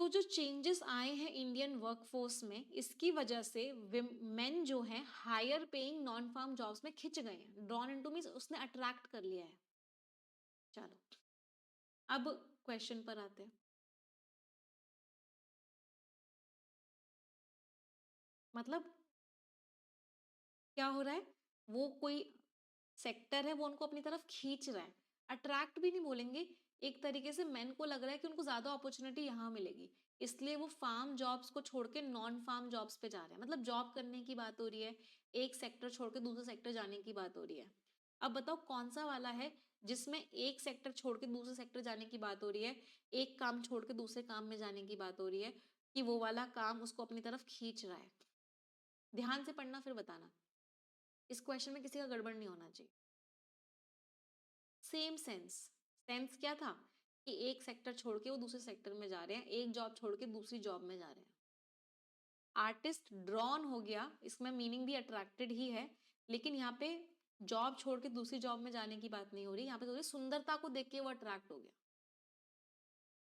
तो जो चेंजेस आए हैं इंडियन वर्कफोर्स में, इसकी वजह से मेन जो है higher paying non farm jobs में खिंच गए हैं। ड्रॉन इनटू मींस उसने अट्रैक्ट कर लिया है। चलो अब क्वेश्चन पर आते हैं। मतलब क्या हो रहा है? वो कोई सेक्टर है, वो उनको अपनी तरफ खींच रहा है। अट्रैक्ट भी नहीं बोलेंगे, एक तरीके से मेन को लग रहा है कि उनको ज्यादा अपॉर्चुनिटी यहाँ मिलेगी, इसलिए वो फार्म जॉब्स को छोड़ के नॉन फार्म जॉब्स पे जा रहे हैं। मतलब जॉब करने की बात हो रही है, एक सेक्टर छोड़ के दूसरे सेक्टर जाने की बात हो रही है। अब बताओ कौन सा वाला है जिसमें एक सेक्टर छोड़ के दूसरे सेक्टर जाने की बात हो रही है, एक काम छोड़ के दूसरे काम में जाने की बात हो रही है, कि वो वाला काम उसको अपनी तरफ खींच रहा है। ध्यान से पढ़ना फिर बताना। इस क्वेश्चन में किसी का गड़बड़ नहीं होना चाहिए। Same sense. सेंस क्या था कि एक सेक्टर छोड़ के वो दूसरे सेक्टर में जा रहे हैं, एक जॉब छोड़ के दूसरी जॉब में जा रहे हैं। आर्टिस्ट ड्रॉन हो गया, इसमें मीनिंग भी अट्रैक्टेड ही है, लेकिन यहाँ पे जॉब छोड़ के दूसरी जॉब में जाने की बात नहीं हो रही। यहाँ पे तो सुंदरता को देख के वो अट्रैक्ट हो गया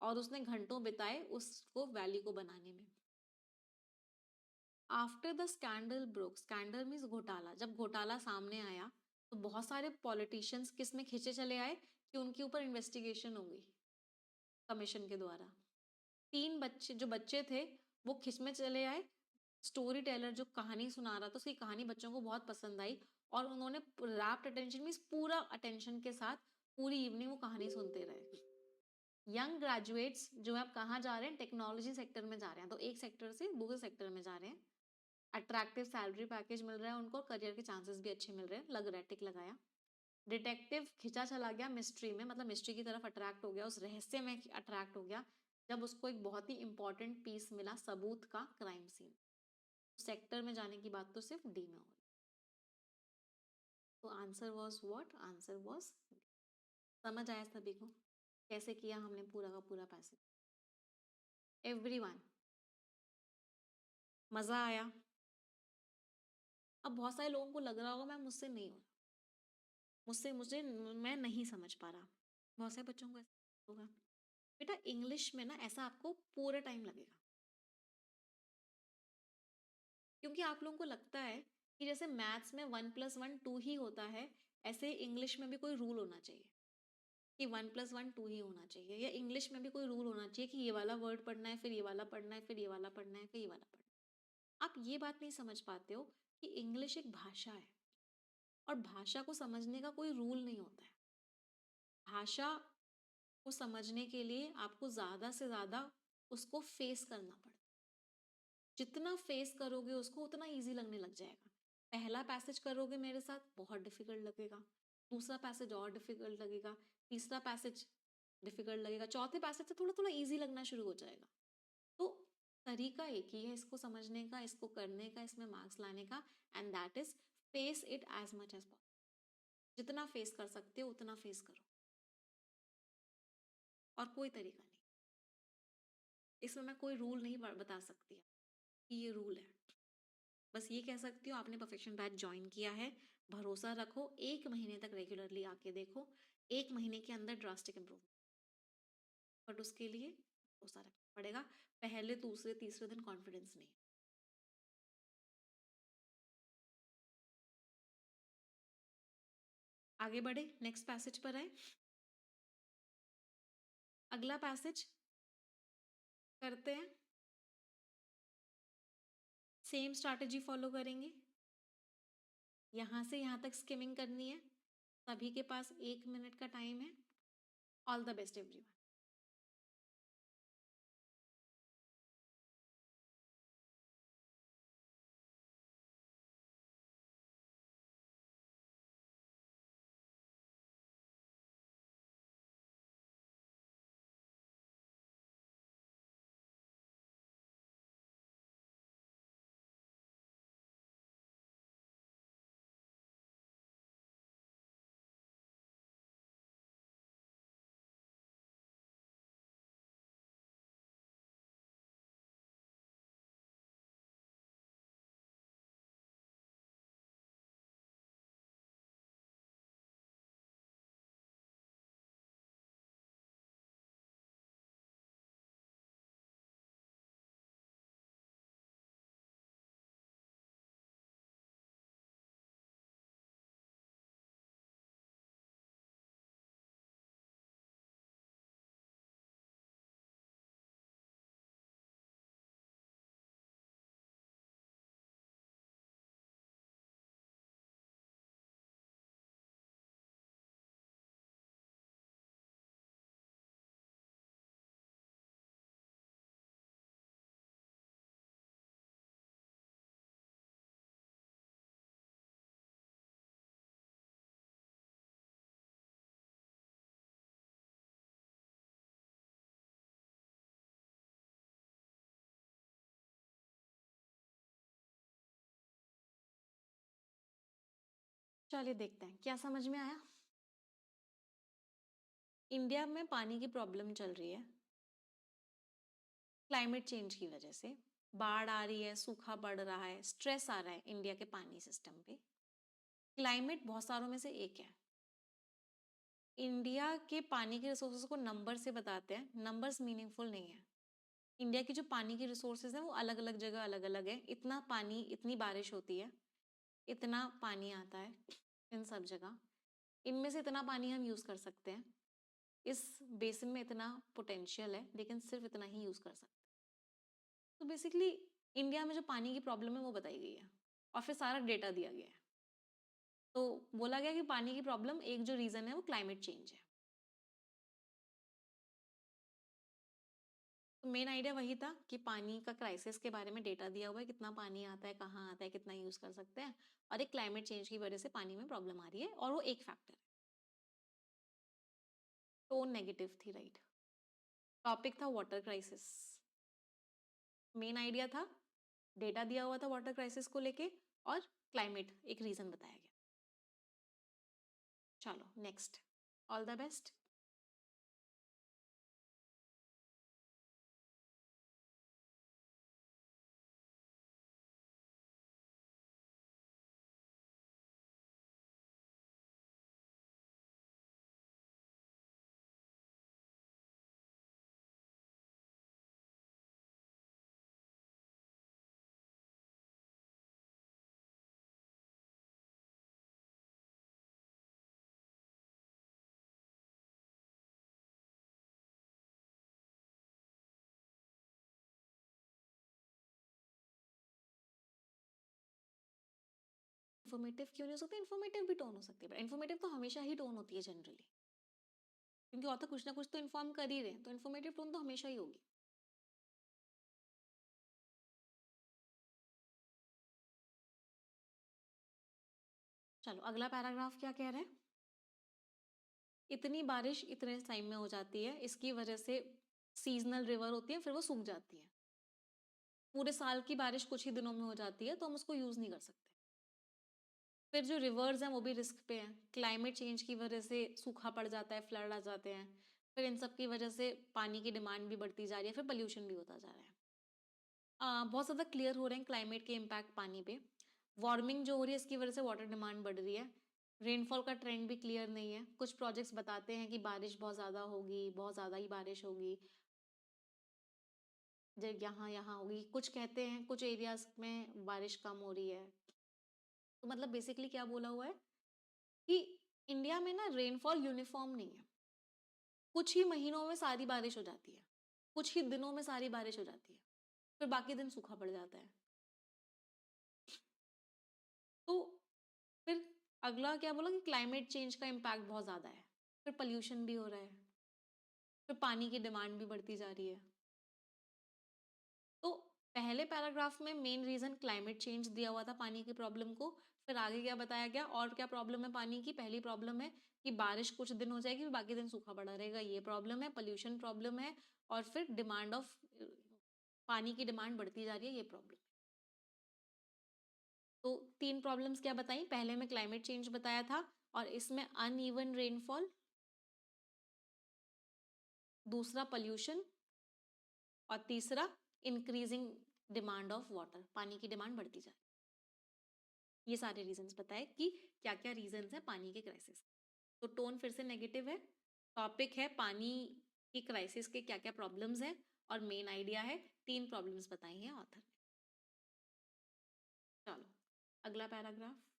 और उसने घंटों बिताए उसको वैल्यू को बनाने में। After the scandal broke, scandal means घोटाला, जब घोटाला सामने आया तो बहुत सारे पॉलिटिशियंस किस में खींचे चले आए कि उनके ऊपर इन्वेस्टिगेशन हो गई कमीशन के द्वारा। तीन बच्चे, जो बच्चे थे वो खिंच में चले आए। स्टोरी टेलर जो कहानी सुना रहा था, उसकी कहानी बच्चों को बहुत पसंद आई और उन्होंने रैप्ट अटेंशन मीन्स पूरा अटेंशन के साथ पूरी इवनिंग वो कहानी सुनते रहे। यंग ग्रेजुएट्स जो है अब कहाँ जा रहे हैं? टेक्नोलॉजी सेक्टर में जा रहे हैं, तो एक सेक्टर से दूसरे सेक्टर में जा रहे हैं। अट्रैक्टिव सैलरी पैकेज मिल रहा है उनको, करियर के चांसेस भी अच्छे मिल रहे हैं। लग रहा है, टिक लगाया। डिटेक्टिव खिंचा चला गया मिस्ट्री में, मतलब मिस्ट्री की तरफ अट्रैक्ट हो गया, उस रहस्य में अट्रैक्ट हो गया जब उसको एक बहुत ही इंपॉर्टेंट पीस मिला, सबूत का, क्राइम सीन। सेक्टर में जाने की बात तो सिर्फ डी में हो रही। तो answer was what? Answer was, समझ आया सभी को कैसे किया हमने पूरा का पूरा पैसे? एवरीवन मजा आया? अब बहुत सारे लोगों को लग रहा होगा मैम मुझसे नहीं हो रहा, मुझसे मुझे मैं नहीं समझ पा रहा। बहुत सारे बच्चों को ऐसा होगा। बेटा इंग्लिश में ना ऐसा आपको पूरा टाइम लगेगा, क्योंकि आप लोगों को लगता है कि जैसे मैथ्स में 1+1 2 ही होता है, ऐसे इंग्लिश में भी कोई रूल होना चाहिए कि 1+1 2 ही होना चाहिए, या इंग्लिश में भी कोई रूल होना चाहिए कि ये वाला वर्ड पढ़ना है, फिर ये वाला पढ़ना है, फिर ये वाला पढ़ना है, फिर ये वाला पढ़ना है। आप ये बात नहीं समझ पाते हो कि इंग्लिश एक भाषा है। और भाषा को समझने का कोई रूल नहीं होता है। भाषा को समझने के लिए आपको ज़्यादा से ज़्यादा उसको फेस करना पड़ता है। जितना फेस करोगे उसको उतना ईज़ी लगने लग जाएगा। पहला पैसेज करोगे मेरे साथ बहुत डिफ़िकल्ट लगेगा, दूसरा पैसेज और डिफ़िकल्ट लगेगा, तीसरा पैसेज डिफ़िकल्ट लगेगा, चौथे पैसेज से थोड़ा-थोड़ा ईज़ी लगना शुरू हो जाएगा। तो तरीका एक ही है इसको समझने का, इसको करने का, इसमें मार्क्स लाने का, and that is face it as much as possible. जितना फेस कर सकते हो उतना फेस करो, और कोई तरीका नहीं। इसमें मैं कोई रूल नहीं बता सकती कि ये रूल है। बस ये कह सकती हूँ आपने परफेक्शन बैच ज्वाइन किया है, भरोसा रखो, 1 महीने तक रेगुलरली आके देखो, 1 महीने के अंदर ड्रास्टिक इम्प्रूवमेंट, बट उसके लिए भरोसा रखना पड़ेगा। पहले, दूसरे, तीसरे दिन कॉन्फिडेंस नहीं। आगे बढ़े, नेक्स्ट पैसेज पर आए। अगला पैसेज करते हैं, सेम स्ट्रैटेजी फॉलो करेंगे। यहाँ से यहाँ तक स्किमिंग करनी है। सभी के पास 1 मिनट का टाइम है। All the best everyone. चलिए देखते हैं क्या समझ में आया। इंडिया में पानी की प्रॉब्लम चल रही है क्लाइमेट चेंज की वजह से। बाढ़ आ रही है, सूखा पड़ रहा है, स्ट्रेस आ रहा है इंडिया के पानी सिस्टम पे। क्लाइमेट बहुत सारों में से एक है। इंडिया के पानी के रिसोर्सेज को नंबर से बताते हैं, नंबर्स मीनिंगफुल नहीं है। इंडिया की जो पानी की रिसोर्सेज हैं वो अलग अलग जगह अलग अलग है। इतना पानी, इतनी बारिश होती है, इतना पानी आता है इन सब जगह। इनमें से इतना पानी हम यूज़ कर सकते हैं। इस बेसिन में इतना पोटेंशियल है, लेकिन सिर्फ इतना ही यूज़ कर सकते हैं। तो बेसिकली इंडिया में जो पानी की प्रॉब्लम है वो बताई गई है, और फिर सारा डेटा दिया गया है। तो बोला गया कि पानी की प्रॉब्लम एक जो रीज़न है वो क्लाइमेट चेंज है। तो मेन आइडिया वही था कि पानी का क्राइसिस के बारे में डेटा दिया हुआ है, कितना पानी आता है, कहाँ आता है, कितना यूज़ कर सकते हैं, और एक क्लाइमेट चेंज की वजह से पानी में प्रॉब्लम आ रही है, और वो एक फैक्टर है। टोन नेगेटिव थी, राइट। टॉपिक था वाटर क्राइसिस। मेन आइडिया था, डेटा दिया हुआ था वाटर क्राइसिस को लेके, और क्लाइमेट एक रीज़न बताया गया। चलो next, all the best. Informative क्यों नहीं हो सकती? इन्फॉर्मेटिव भी टोन हो सकती है, बट इन्फॉर्मेटिव तो हमेशा ही टोन होती है जनरली, क्योंकि ऑथर कुछ ना कुछ तो इन्फॉर्म कर ही रहे हैं, तो इन्फॉर्मेटिव टोन तो हमेशा ही होगी। चलो अगला पैराग्राफ क्या कह रहे हैं? इतनी बारिश इतने टाइम में हो जाती है, इसकी वजह से सीजनल रिवर होती है, फिर वो सूख जाती है। पूरे साल की बारिश कुछ ही दिनों में हो जाती है, तो हम उसको यूज नहीं कर सकते। फिर जो रिवर्स हैं वो भी रिस्क पे हैं, क्लाइमेट चेंज की वजह से सूखा पड़ जाता है, फ्लड आ जाते हैं, फिर इन सब की वजह से पानी की डिमांड भी बढ़ती जा रही है, फिर पोल्यूशन भी होता जा रहा है। बहुत ज़्यादा क्लियर हो रहे हैं क्लाइमेट के इम्पैक्ट पानी पे। वार्मिंग जो हो रही है इसकी वजह से वाटर डिमांड बढ़ रही है। रेनफॉल का ट्रेंड भी क्लियर नहीं है। कुछ प्रोजेक्ट्स बताते हैं कि बारिश बहुत ज़्यादा होगी, बहुत ज़्यादा ही बारिश होगी, यहाँ यहाँ होगी। कुछ कहते हैं कुछ एरियाज में बारिश कम हो रही है। तो मतलब बेसिकली क्या बोला हुआ है कि इंडिया में ना रेनफॉल यूनिफॉर्म नहीं है। कुछ ही महीनों में सारी बारिश हो जाती है, कुछ ही दिनों में सारी बारिश हो जाती है, फिर बाकी दिन सूखा पड़ जाता है। तो फिर अगला क्या बोला कि क्लाइमेट चेंज का इम्पैक्ट बहुत ज़्यादा है, फिर पोल्यूशन भी हो रहा है, फिर पानी की डिमांड भी बढ़ती जा रही है। तो पहले पैराग्राफ में मेन रीजन क्लाइमेट चेंज दिया हुआ था पानी की प्रॉब्लम को, फिर आगे क्या बताया गया और क्या प्रॉब्लम है पानी की? पहली प्रॉब्लम है कि बारिश कुछ दिन हो जाएगी, फिर बाकी दिन सूखा पड़ा रहेगा, ये प्रॉब्लम है। पोल्यूशन प्रॉब्लम है, और फिर डिमांड ऑफ पानी की डिमांड बढ़ती जा रही है, ये प्रॉब्लम। तो 3 प्रॉब्लम्स क्या बताई? पहले में क्लाइमेट चेंज बताया था, और इसमें अनइवन रेनफॉल, दूसरा पोल्यूशन, और तीसरा इंक्रीजिंग डिमांड ऑफ वाटर, पानी की डिमांड बढ़ती जा रही है। ये सारे रीजंस बताए कि क्या क्या रीजंस है पानी के क्राइसिस। तो टोन फिर से नेगेटिव है, टॉपिक है पानी की क्राइसिस के क्या क्या प्रॉब्लम्स हैं, और मेन आइडिया है 3 प्रॉब्लम्स बताई हैं ऑथर ने। चलो अगला पैराग्राफ।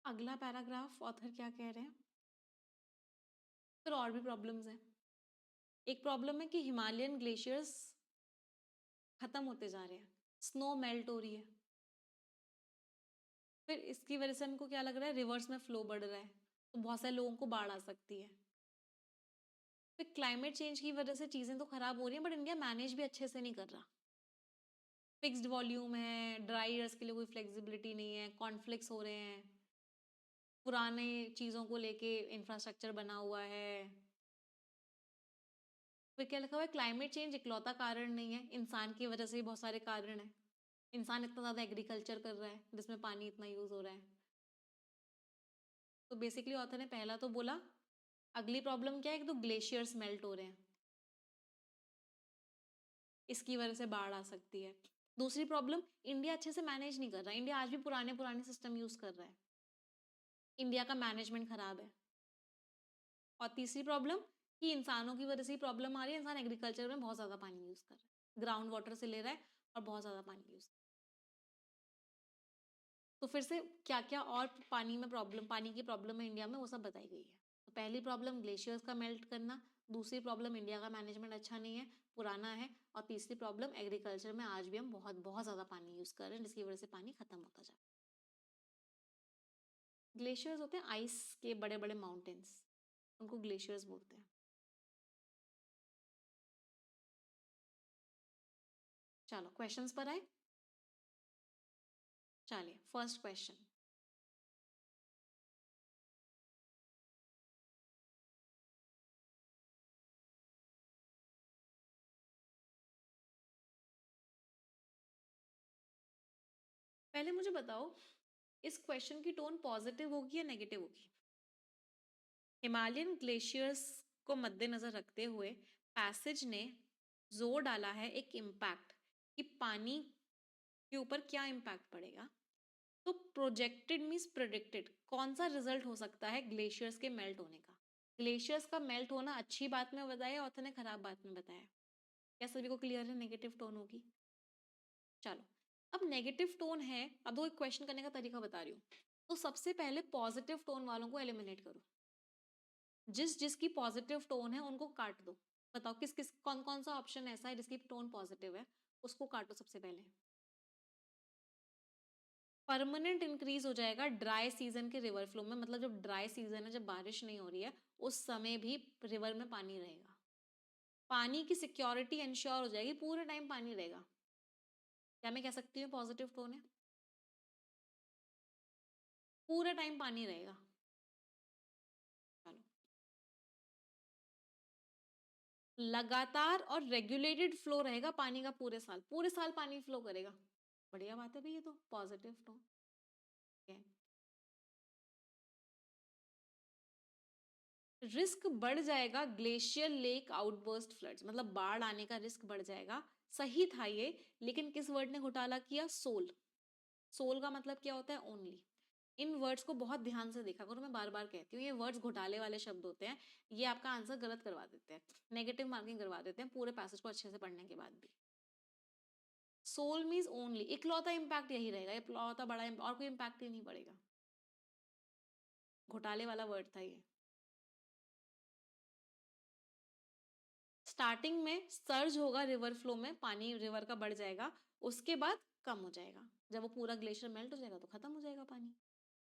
अगला पैराग्राफ ऑथर क्या कह रहे हैं? फिर और भी प्रॉब्लम्स हैं। एक प्रॉब्लम है कि हिमालयन ग्लेशियर्स खत्म होते जा रहे हैं, स्नो मेल्ट हो रही है, फिर इसकी वजह से हमको क्या लग रहा है? रिवर्स में फ्लो बढ़ रहा है, तो बहुत सारे लोगों को बाढ़ आ सकती है। फिर क्लाइमेट चेंज की वजह से चीज़ें तो खराब हो रही हैं, बट इंडिया मैनेज भी अच्छे से नहीं कर रहा। फिक्स्ड वॉल्यूम है, ड्राई ईयर्स के लिए कोई फ्लेक्सिबिलिटी नहीं है, कॉन्फ्लिक्ट्स हो रहे हैं, पुराने चीज़ों को लेके इंफ्रास्ट्रक्चर बना हुआ है। फिर क्या लिखा हुआ है? क्लाइमेट चेंज इकलौता कारण नहीं है, इंसान की वजह से भी बहुत सारे कारण हैं। इंसान इतना ज़्यादा एग्रीकल्चर कर रहा है जिसमें पानी इतना यूज़ हो रहा है। तो बेसिकली ऑथर ने पहला तो बोला, अगली प्रॉब्लम क्या है कि तो ग्लेशियर्स मेल्ट हो रहे हैं, इसकी वजह से बाढ़ आ सकती है। दूसरी प्रॉब्लम, इंडिया अच्छे से मैनेज नहीं कर रहा है, इंडिया आज भी पुराने पुराने सिस्टम यूज़ कर रहा है, इंडिया का मैनेजमेंट खराब है। और तीसरी प्रॉब्लम कि इंसानों की वजह से ही प्रॉब्लम आ रही है, इंसान एग्रीकल्चर में बहुत ज़्यादा पानी यूज़ कर रहा है, ग्राउंड वाटर से ले रहा है और बहुत ज़्यादा पानी यूज़। तो फिर से क्या-क्या और पानी में प्रॉब्लम, पानी की प्रॉब्लम है इंडिया में, वो सब बताई गई है। तो पहली प्रॉब्लम ग्लेशियर्स का मेल्ट करना, दूसरी प्रॉब्लम इंडिया का मैनेजमेंट अच्छा नहीं है, पुराना है, और तीसरी प्रॉब्लम एग्रीकल्चर में आज भी हम बहुत बहुत ज़्यादा पानी यूज़ कर रहे हैं, जिसकी वजह से पानी खत्म होता जा रहा है। ग्लेशियर्स होते हैं आइस के बड़े बड़े माउंटेन्स, उनको ग्लेशियर्स बोलते हैं। चलो क्वेश्चंस पर आए। चलिए फर्स्ट क्वेश्चन, पहले मुझे बताओ इस क्वेश्चन की टोन पॉजिटिव होगी या नेगेटिव होगी? हिमालयन ग्लेशियर्स को मद्देनजर रखते हुए पैसेज ने जोर डाला है एक इम्पैक्ट कि पानी के ऊपर क्या इम्पैक्ट पड़ेगा। तो प्रोजेक्टेड मीन्स प्रेडिक्टेड, कौन सा रिजल्ट हो सकता है ग्लेशियर्स के मेल्ट होने का? ग्लेशियर्स का मेल्ट होना अच्छी बात में बताया, ऑथर ने खराब बात में बताया? क्या सभी को क्लियर है नेगेटिव टोन होगी? चलो अब नेगेटिव टोन है, अब दो क्वेश्चन करने का तरीका बता रही हूँ। तो सबसे पहले पॉजिटिव टोन वालों को एलिमिनेट करो, जिस जिसकी पॉजिटिव टोन है उनको काट दो। बताओ किस किस कौन कौन सा ऑप्शन ऐसा है जिसकी टोन पॉजिटिव है, उसको काटो सबसे पहले। परमानेंट इंक्रीज हो जाएगा ड्राई सीजन के रिवर फ्लो में, मतलब जब ड्राई सीजन है, जब बारिश नहीं हो रही है, उस समय भी रिवर में पानी रहेगा। पानी की सिक्योरिटी इंश्योर हो जाएगी, पूरे टाइम पानी रहेगा। क्या मैं कह सकती हूँ पॉजिटिव टोन है? पूरे टाइम पानी रहेगा। चलो लगातार और रेगुलेटेड फ्लो रहेगा पानी का, पूरे साल पानी फ्लो करेगा। बढ़िया बात है भाई, ये तो पॉजिटिव टोन है। रिस्क बढ़ जाएगा ग्लेशियर लेक आउटबर्स्ट फ्लड्स, मतलब बाढ़ आने का रिस्क बढ़ जाएगा। सही था ये, लेकिन किस वर्ड ने घोटाला किया? सोल। सोल का मतलब क्या होता है? ओनली। इन वर्ड्स को बहुत ध्यान से देखा करो, मैं बार बार कहती हूँ ये वर्ड्स घोटाले वाले शब्द होते हैं। ये आपका आंसर गलत करवा देते हैं, नेगेटिव मार्किंग करवा देते हैं पूरे पैसेज को अच्छे से पढ़ने के बाद भी। सोल मीन्स ओनली, इकलौता इम्पैक्ट यही रहेगा, इकलौता बड़ा और कोई इम्पैक्ट ही नहीं पड़ेगा। घोटाले वाला वर्ड था ये। स्टार्टिंग में सर्ज होगा रिवर फ्लो में, पानी रिवर का बढ़ जाएगा, उसके बाद कम हो जाएगा। जब वो पूरा ग्लेशियर मेल्ट हो जाएगा तो खत्म हो जाएगा पानी।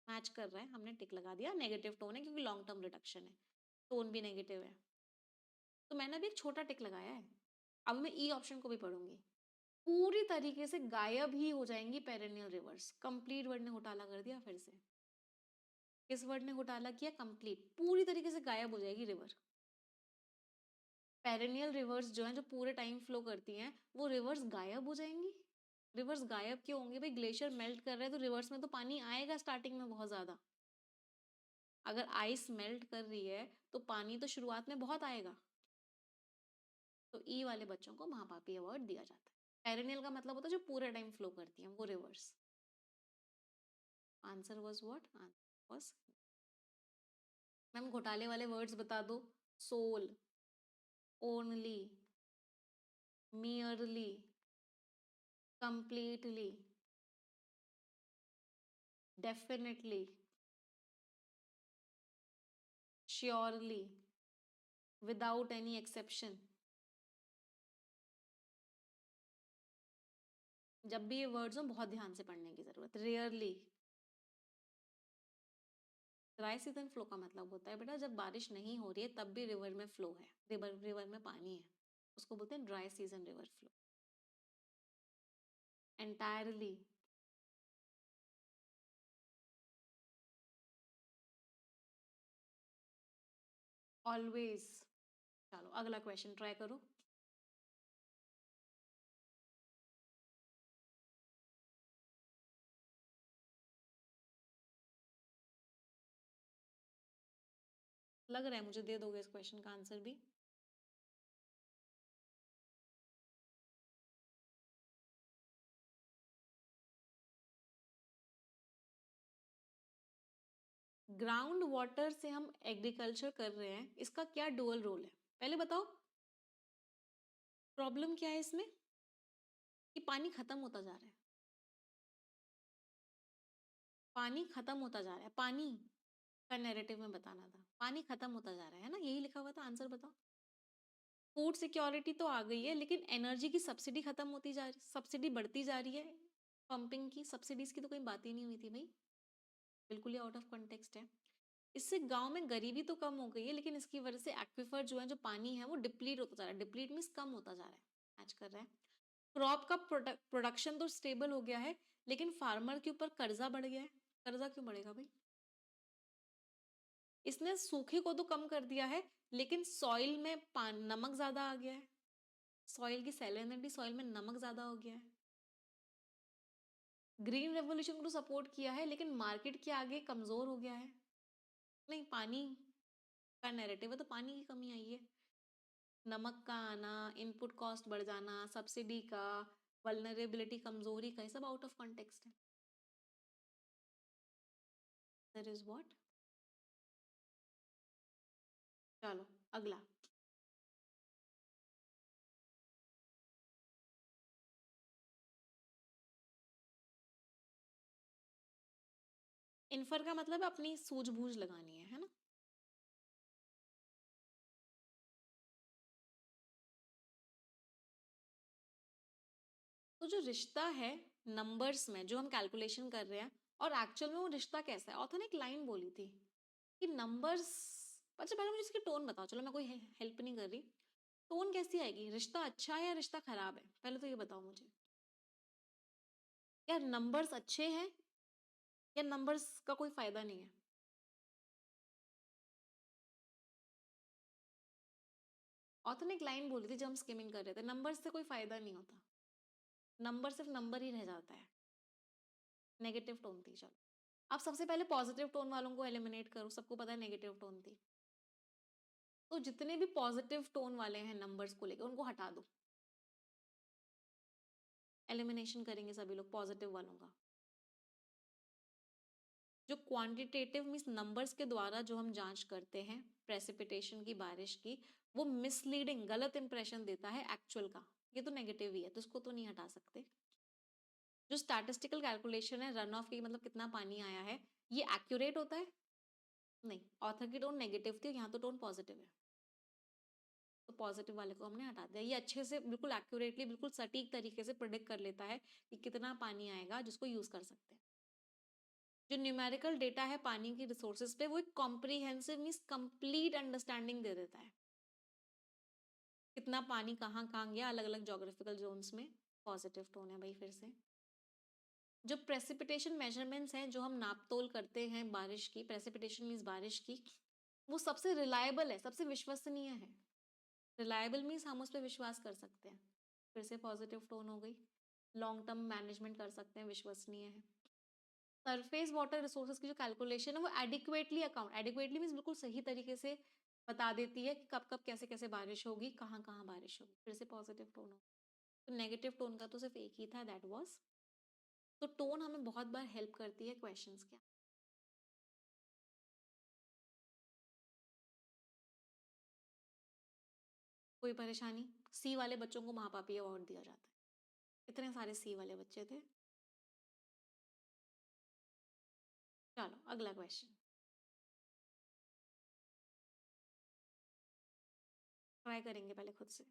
मैच कर रहा है, हमने टिक लगा दिया। नेगेटिव टोन है क्योंकि लॉन्ग टर्म रिडक्शन है, टोन भी नेगेटिव है, तो मैंने अभी एक छोटा टिक लगाया है। अब मैं ई ऑप्शन को भी पढ़ूंगी। पूरी तरीके से गायब ही हो जाएंगी पेरेनियल रिवर्स। कंप्लीट वर्ड ने घोटाला कर दिया फिर से। किस वर्ड ने घोटाला किया? कंप्लीट, पूरी तरीके से गायब हो जाएगी रिवर। पेरेनियल रिवर्स जो हैं, जो पूरे टाइम फ्लो करती हैं, वो रिवर्स गायब हो जाएंगी। रिवर्स गायब क्यों होंगे भाई? ग्लेशियर मेल्ट कर रहे हैं तो रिवर्स में तो पानी आएगा स्टार्टिंग में बहुत ज्यादा। अगर आइस मेल्ट कर रही है तो पानी तो शुरुआत में बहुत आएगा। तो ई वाले बच्चों को महापापी अवार्ड दिया जाता है। पेरेनियल का मतलब होता है जो पूरे टाइम फ्लो करती हैं, वो rivers. Answer was what? Answer was, ma'am घोटाले वाले वर्ड्स बता दो। Sole, only, merely, completely, definitely, surely, without any exception. जब भी ये वर्ड्स हो बहुत ध्यान से पढ़ने की जरूरत। रेयरली, ड्राई सीजन फ्लो का मतलब होता है बेटा जब बारिश नहीं हो रही है तब भी रिवर में फ्लो है, रिवर में पानी है, उसको बोलते हैं dry season river flow. Entirely, always. चलो अगला क्वेश्चन ट्राई करो। लग रहा है मुझे दे दोगे इस क्वेश्चन का आंसर भी। ग्राउंड वाटर से हम एग्रीकल्चर कर रहे हैं, इसका क्या डुअल रोल है पहले बताओ? प्रॉब्लम क्या है इसमें? कि पानी खत्म होता जा रहा है, पानी खत्म होता जा रहा है, पानी का नैरेटिव में बताना था, पानी खत्म होता जा रहा है ना, यही लिखा हुआ था। आंसर बताओ। फूड सिक्योरिटी तो आ गई है, लेकिन एनर्जी की सब्सिडी खत्म होती जा रही, सब्सिडी बढ़ती जा रही है। पंपिंग की सब्सिडीज की तो कोई बात ही नहीं हुई थी भाई। बिल्कुल ही आउट ऑफ कॉन्टेक्स्ट है। इससे गांव में गरीबी तो कम हो गई है, लेकिन इसकी वजह से एक्विफर जो है, जो पानी है वो डिप्लीट होता जा रहा है। डिप्लीट मीन्स कम होता जा रहा है, मैच कर रहा है। क्रॉप का प्रोडक्शन तो स्टेबल हो गया है, लेकिन फार्मर के ऊपर कर्जा बढ़ गया है। कर्जा क्यों बढ़ेगा भाई? इसने सूखे को तो कम कर दिया है, लेकिन सॉइल में नमक ज्यादा आ गया है। सॉइल की सैलिनिटी, सॉइल में नमक ज्यादा हो गया है। ग्रीन रेवोल्यूशन को सपोर्ट किया है, लेकिन मार्केट के आगे कमजोर हो गया है। नहीं, पानी का नैरेटिव है तो पानी की कमी आई है। नमक का आना, इनपुट कॉस्ट बढ़ जाना, सब्सिडी का, वल्नरेबिलिटी, कमजोरी का, ये सब आउट ऑफ कॉन्टेक्स्ट है। That is what. चलो अगला। इन्फर का मतलब है अपनी सूझबूझ लगानी है ना। तो जो रिश्ता है नंबर्स में जो हम कैलकुलेशन कर रहे हैं, और एक्चुअल में वो रिश्ता कैसा है, ऑथर ने एक लाइन बोली थी कि नंबर्स। अच्छा पहले मुझे इसकी टोन बताओ, चलो मैं कोई हेल्प नहीं कर रही। टोन कैसी आएगी, रिश्ता अच्छा है या रिश्ता खराब है, पहले तो ये बताओ मुझे। या नंबर्स अच्छे हैं या नंबर्स का कोई फायदा नहीं है? ऑथर ने एक लाइन बोली थी जब हम स्किमिंग कर रहे थे, नंबर्स से कोई फायदा नहीं होता, नंबर सिर्फ नंबर ही रह जाता है। नेगेटिव टोन थी। चलो अब सबसे पहले पॉजिटिव टोन वालों को एलिमिनेट करो, सबको पता है नेगेटिव टोन थी। तो जितने भी पॉजिटिव टोन वाले हैं नंबर्स को लेकर, उनको हटा दो। एलिमिनेशन करेंगे सभी लोग पॉजिटिव वालों का। जो क्वांटिटेटिव मीन्स नंबर्स के द्वारा जो हम जांच करते हैं प्रेसिपिटेशन की, बारिश की, वो मिसलीडिंग, गलत इंप्रेशन देता है एक्चुअल का, ये तो नेगेटिव ही है, तो इसको तो नहीं हटा सकते। जो स्टैटिस्टिकल कैलकुलेशन है रन ऑफ की, मतलब कितना पानी आया है, ये एक्यूरेट होता है? नहीं, ऑथर की टोन नेगेटिव थी, यहाँ तो टोन पॉजिटिव है, तो पॉजिटिव वाले को हमने हटा दिया। ये अच्छे से बिल्कुल एक्यूरेटली, बिल्कुल सटीक तरीके से प्रिडिक्ट कर लेता है कि कितना पानी आएगा, जिसको यूज कर सकते हैं। जो न्यूमेरिकल डेटा है पानी की रिसोर्सेज पे, वो एक कॉम्प्रीहेंसिव मीन्स कंप्लीट अंडरस्टैंडिंग दे देता है, कितना पानी कहाँ कहाँ गया अलग अलग जोग्राफिकल जोन्स में। पॉजिटिव टोन है भाई। फिर से जो प्रेसिपिटेशन मेजरमेंट्स हैं, जो हम नापतोल करते हैं बारिश की, प्रेसिपिटेशन मीन्स बारिश की, वो सबसे रिलायबल है, सबसे विश्वसनीय है। रिलायबल मीन्स हम उस पर विश्वास कर सकते हैं। फिर से पॉजिटिव टोन हो गई। लॉन्ग टर्म मैनेजमेंट कर सकते हैं, विश्वसनीय है। सरफेस वाटर रिसोर्सेज की जो कैलकुलेशन है वो एडिक्वेटली अकाउंट, एडिक्वेटली मीन्स बिल्कुल सही तरीके से बता देती है कि कब कब कैसे कैसे बारिश होगी, कहाँ कहाँ बारिश होगी। फिर से पॉजिटिव टोन हो। तो नेगेटिव टोन का तो सिर्फ एक ही था, दैट वाज। तो टोन हमें बहुत बार हेल्प करती है क्वेश्चंस के। कोई परेशानी? सी वाले बच्चों को महापापी अवार्ड दिया जाता है। इतने सारे सी वाले बच्चे थे। चलो अगला क्वेश्चन ट्राई करेंगे पहले खुद से।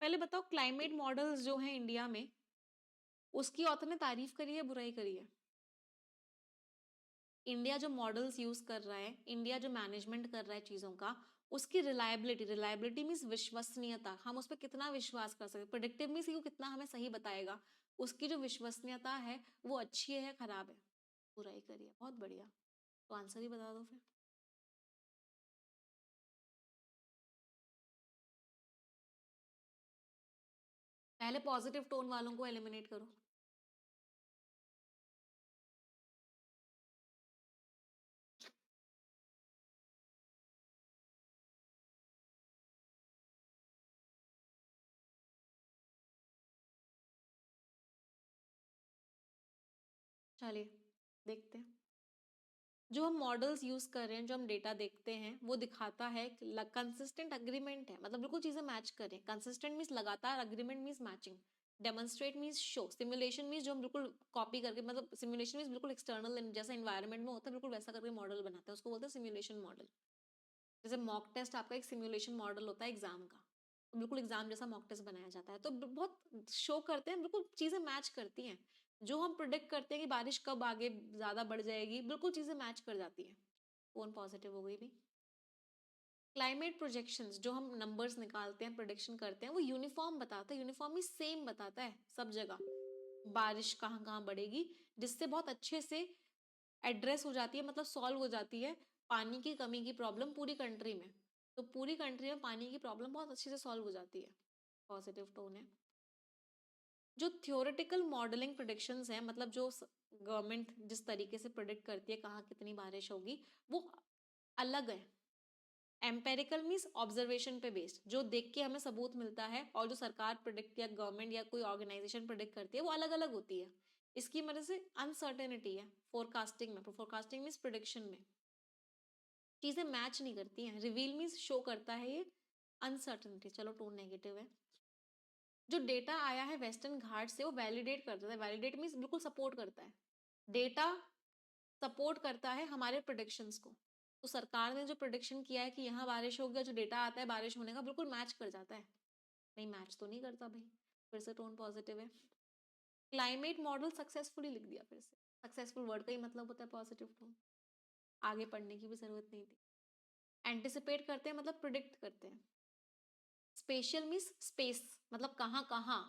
पहले बताओ क्लाइमेट मॉडल्स जो हैं इंडिया में, उसकी ऑथर ने तारीफ करी है बुराई करी है? इंडिया जो मॉडल्स यूज कर रहा है, इंडिया जो मैनेजमेंट कर रहा है चीजों का, उसकी रिलायबिलिटी, रिलायबिलिटी मीन्स विश्वसनीयता, हम उस पर कितना विश्वास कर सकते, प्रिडिक्टिव मीन्स वो कितना हमें सही बताएगा, उसकी जो विश्वसनीयता है वो अच्छी है या खराब है? बुराई करी है, बहुत बढ़िया। तो आंसर ही बता दो फिर। पहले पॉजिटिव टोन वालों को एलिमिनेट करो। चलिए देखते हैं। जो हम मॉडल्स यूज कर रहे हैं, जो हम डेटा देखते हैं, वो दिखाता है कंसिस्टेंट अग्रीमेंट है, मतलब बिल्कुल चीजें मैच करें। कंसिस्टेंट मीन्स लगातार, agreement means matching, demonstrate means show, simulation means जो हम बिल्कुल कॉपी करके, मतलब सिमुलेशन मीन्स बिल्कुल एक्सटर्नल जैसा इन्वायरमेंट में होता है बिल्कुल वैसा करके मॉडल बनाते हैं, उसको बोलते हैं सिमुलेशन मॉडल। जैसे मॉक टेस्ट आपका एक सिमुलेशन मॉडल होता है एग्जाम का, तो बिल्कुल एग्जाम जैसा मॉक टेस्ट बनाया जाता है, तो बहुत शो करते हैं, बिल्कुल चीजें मैच करती हैं। जो हम प्रिडिक्ट करते हैं कि बारिश कब आगे ज्यादा बढ़ जाएगी, बिल्कुल चीजें मैच कर जाती हैं। कौन पॉजिटिव हो गई भी। क्लाइमेट प्रोजेक्शंस जो हम नंबर्स निकालते हैं, प्रोडिक्शन करते हैं, वो यूनिफॉर्म बताता है, यूनिफॉर्मली सेम बताता है सब जगह बारिश कहाँ कहाँ बढ़ेगी, जिससे बहुत अच्छे से एड्रेस हो जाती है, मतलब सॉल्व हो जाती है पानी की कमी की प्रॉब्लम पूरी कंट्री में। तो पूरी कंट्री में पानी की प्रॉब्लम बहुत अच्छे से सॉल्व हो जाती है। पॉजिटिव टोन है। जो थियोरेटिकल मॉडलिंग प्रिडिक्शंस हैं, मतलब जो गवर्नमेंट जिस तरीके से प्रिडिक्ट करती है कहाँ कितनी बारिश होगी, वो अलग है। एम्पेरिकल मीन्स ऑब्जर्वेशन पे बेस्ड, जो देख के हमें सबूत मिलता है, और जो सरकार प्रिडिक्ट या गवर्नमेंट या कोई ऑर्गेनाइजेशन प्रिडिक्ट करती है वो अलग अलग होती है। इसकी वजह से अनसर्टेनिटी है फोरकास्टिंग में। फोरकास्टिंग मीन्स प्रिडिक्शन में चीजें मैच नहीं करती हैं। रिवील मीन्स शो करता है ये अनसर्टेनिटी। चलो टोन नेगेटिव है। जो डेटा आया है वेस्टर्न घाट से वो वैलिडेट करता है। वैलिडेट मीन्स बिल्कुल सपोर्ट करता है। डेटा सपोर्ट करता है हमारे प्रोडिक्शंस को। तो सरकार ने जो प्रोडिक्शन किया है कि यहाँ बारिश होगी, जो डेटा आता है बारिश होने का बिल्कुल मैच कर जाता है। नहीं, मैच तो नहीं करता भाई। फिर से टोन पॉजिटिव है। क्लाइमेट मॉडल सक्सेसफुली लिख दिया फिर से। सक्सेसफुल वर्ड का ही मतलब होता है पॉजिटिव टोन। आगे पढ़ने की भी जरूरत नहीं थी। एंटिसिपेट करते हैं मतलब प्रिडिक्ट करते हैं। स्पेशल मीन्स स्पेस, मतलब कहाँ कहाँ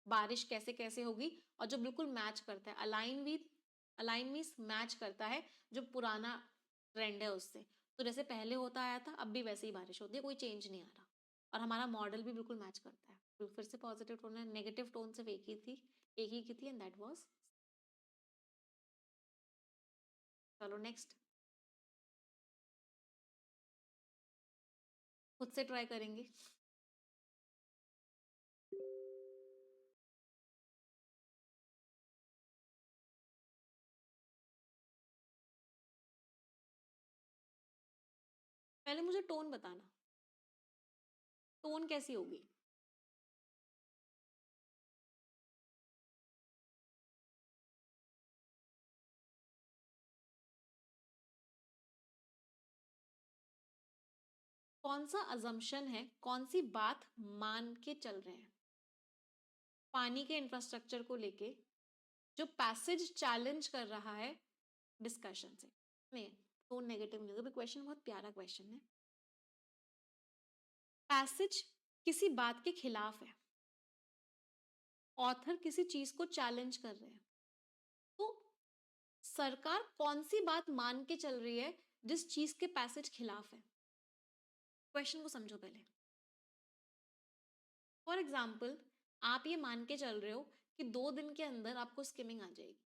बारिश कैसे कैसे होगी, और जो बिल्कुल मैच करता है। अलाइन मीन्स मैच करता है जो पुराना ट्रेंड है उससे। तो जैसे पहले होता आया था अब भी वैसे ही बारिश होती है, कोई चेंज नहीं आ रहा, और हमारा मॉडल भी बिल्कुल मैच करता है। तो फिर से पॉजिटिव टोन है। नेगेटिव टोन सिर्फ एक ही की थी, एंड दैट वाज। चलो नेक्स्ट, खुद से ट्राई करेंगे। पहले मुझे टोन बताना, टोन कैसी होगी। कौन सा अजम्पशन है, कौन सी बात मान के चल रहे हैं पानी के इंफ्रास्ट्रक्चर को लेके, जो पैसेज चैलेंज कर रहा है डिस्कशन से। नहीं, टोन नेगेटिव नहीं होगा। क्वेश्चन बहुत प्यारा क्वेश्चन है। पैसेज किसी बात के खिलाफ है, ऑथर किसी चीज को चैलेंज कर रहे हैं, तो सरकार कौन सी बात मान के चल रही है जिस चीज के पैसेज खिलाफ है। क्वेश्चन को समझो पहले। फॉर एग्जाम्पल, आप ये मान के चल रहे हो कि 2 दिन के अंदर आपको स्किमिंग आ जाएगी।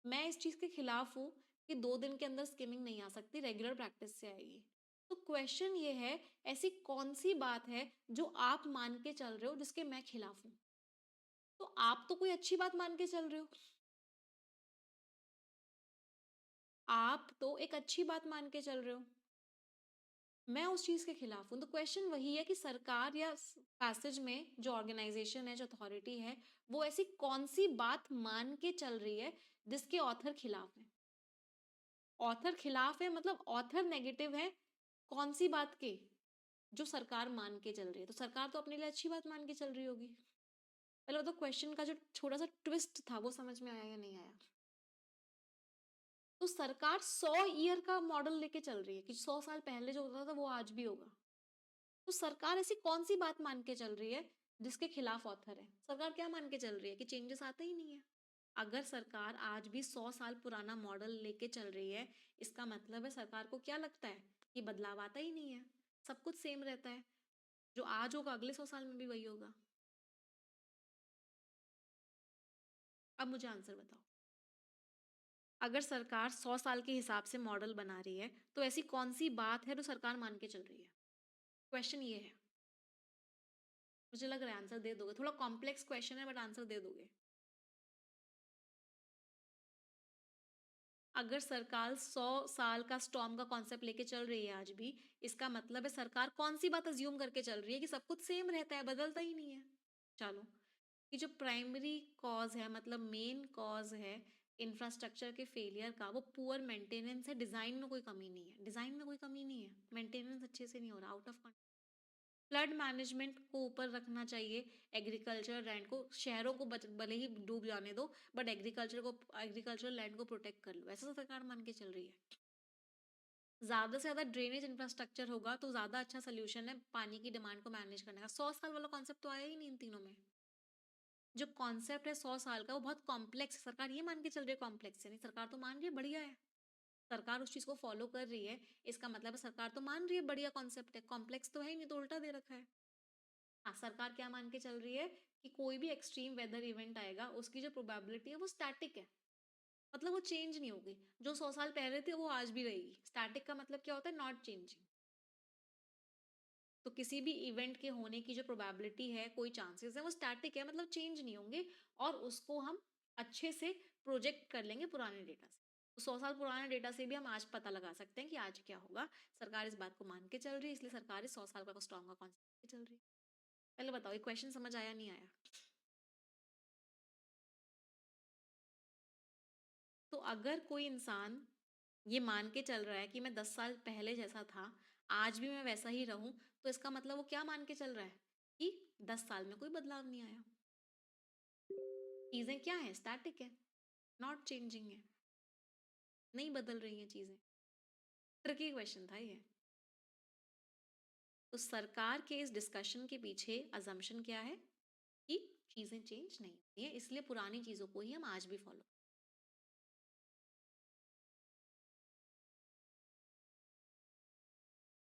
मैं इस चीज के खिलाफ हूं कि 2 दिन के अंदर स्किमिंग नहीं आ सकती, रेगुलर प्रैक्टिस से आएगी। तो क्वेश्चन ये है, ऐसी कौन सी बात है जो आप मान के चल रहे हो जिसके मैं खिलाफ हूं। तो आप तो कोई अच्छी बात मान के चल रहे हो, आप तो एक अच्छी बात मान के चल रहे हो, मैं उस चीज के खिलाफ हूं। तो क्वेश्चन वही है कि सरकार या पैसेज में जो ऑर्गेनाइजेशन है, जो अथॉरिटी है, वो ऐसी कौन सी बात मान के चल रही है जिसके ऑथर खिलाफ है। ऑथर खिलाफ है मतलब ऑथर नेगेटिव है कौन सी बात के, जो सरकार मान के चल रही है। तो सरकार तो अपने लिए अच्छी बात मान के चल रही होगी। पहले तो क्वेश्चन का जो थोड़ा सा ट्विस्ट था वो समझ में आया या नहीं आया। तो सरकार 100 ईयर का मॉडल लेके चल रही है कि 100 साल पहले जो होता था वो आज भी होगा। तो सरकार ऐसी कौन सी बात मान के चल रही है जिसके खिलाफ ऑथर है। सरकार क्या मान के चल रही है कि चेंजेस आते ही नहीं है। अगर सरकार आज भी 100 साल पुराना मॉडल लेके चल रही है, इसका मतलब है सरकार को क्या लगता है कि बदलाव आता ही नहीं है, सब कुछ सेम रहता है, जो आज होगा अगले 100 साल में भी वही होगा। अब मुझे आंसर बताओ। अगर सरकार 100 साल के हिसाब से मॉडल बना रही है, तो ऐसी कौन सी बात है जो सरकार मान के चल रही है। क्वेश्चन ये है। मुझे लग रहा है आंसर दे दोगे, थोड़ा कॉम्प्लेक्स क्वेश्चन है बट आंसर दे दोगे। अगर सरकार 100 साल का स्टॉर्म का कॉन्सेप्ट लेके चल रही है आज भी, इसका मतलब है सरकार कौन सी बात अज्यूम करके चल रही है कि सब कुछ सेम रहता है, बदलता ही नहीं है। चलो, कि जो प्राइमरी कॉज है मतलब मेन कॉज है इंफ्रास्ट्रक्चर के फेलियर का वो पुअर मेंटेनेंस है, डिजाइन में कोई कमी नहीं है, डिजाइन में कोई कमी नहीं है, मेंटेनेंस अच्छे से नहीं हो रहा, आउट ऑफ फ्लड मैनेजमेंट को ऊपर रखना चाहिए, एग्रीकल्चर लैंड को, शहरों को भले ही डूब जाने दो, बट एग्रीकल्चर लैंड को प्रोटेक्ट कर लो, ऐसा सरकार मान के चल रही है। ज्यादा से ज्यादा ड्रेनेज इंफ्रास्ट्रक्चर होगा तो ज्यादा अच्छा सोल्यूशन है पानी की डिमांड को मैनेज करने का। 100 साल वाला कॉन्सेप्ट तो आया ही नहीं इन तीनों में। जो कॉन्सेप्ट है 100 साल का वो बहुत कॉम्प्लेक्स है, सरकार ये मान के चल रही है कॉम्प्लेक्स है, नहीं सरकार तो मान रही है बढ़िया है, सरकार उस चीज को फॉलो कर रही है, इसका मतलब है सरकार तो मान रही है बढ़िया कॉन्सेप्ट है, कॉम्प्लेक्स तो है ही नहीं, तो उल्टा दे रखा है। हाँ, सरकार क्या मान के चल रही है कि कोई भी एक्सट्रीम वेदर इवेंट आएगा उसकी जो प्रोबेबिलिटी है वो स्टैटिक है, मतलब वो चेंज नहीं होगी, जो 100 साल पहले थी वो आज भी रहेगी। स्टैटिक का मतलब क्या होता है, नॉट चेंजिंग। तो किसी भी इवेंट के होने की जो प्रोबेबिलिटी है, कोई चांसेस है, वो स्टैटिक है, मतलब चेंज नहीं होंगे, और उसको हम अच्छे से प्रोजेक्ट कर लेंगे पुराने डेटा से। तो 100 साल पुराने डेटा से भी हम आज पता लगा सकते हैं कि आज क्या होगा। सरकार इस बात को मान के चल रही है, इसलिए सरकार इस 100 साल का स्ट्रॉन्ग कॉन्सेप्ट चल रही है। पहले बताओ ये क्वेश्चन समझ आया नहीं आया? तो अगर कोई इंसान ये मान के चल रहा है कि मैं 10 साल पहले जैसा था, आज भी मैं वैसा ही रहूं, तो इसका मतलब वो क्या मान के चल रहा है कि 10 साल में कोई बदलाव नहीं आया, चीजें क्या है, स्टैटिक है, नॉट चेंजिंग है, नहीं बदल रही हैं चीजें। ट्रिकी क्वेश्चन था ये। तो सरकार के इस डिस्कशन के पीछे अजम्पशन क्या है कि चीजें चेंज नहीं होती है, इसलिए पुरानी चीजों को ही हम आज भी फॉलो।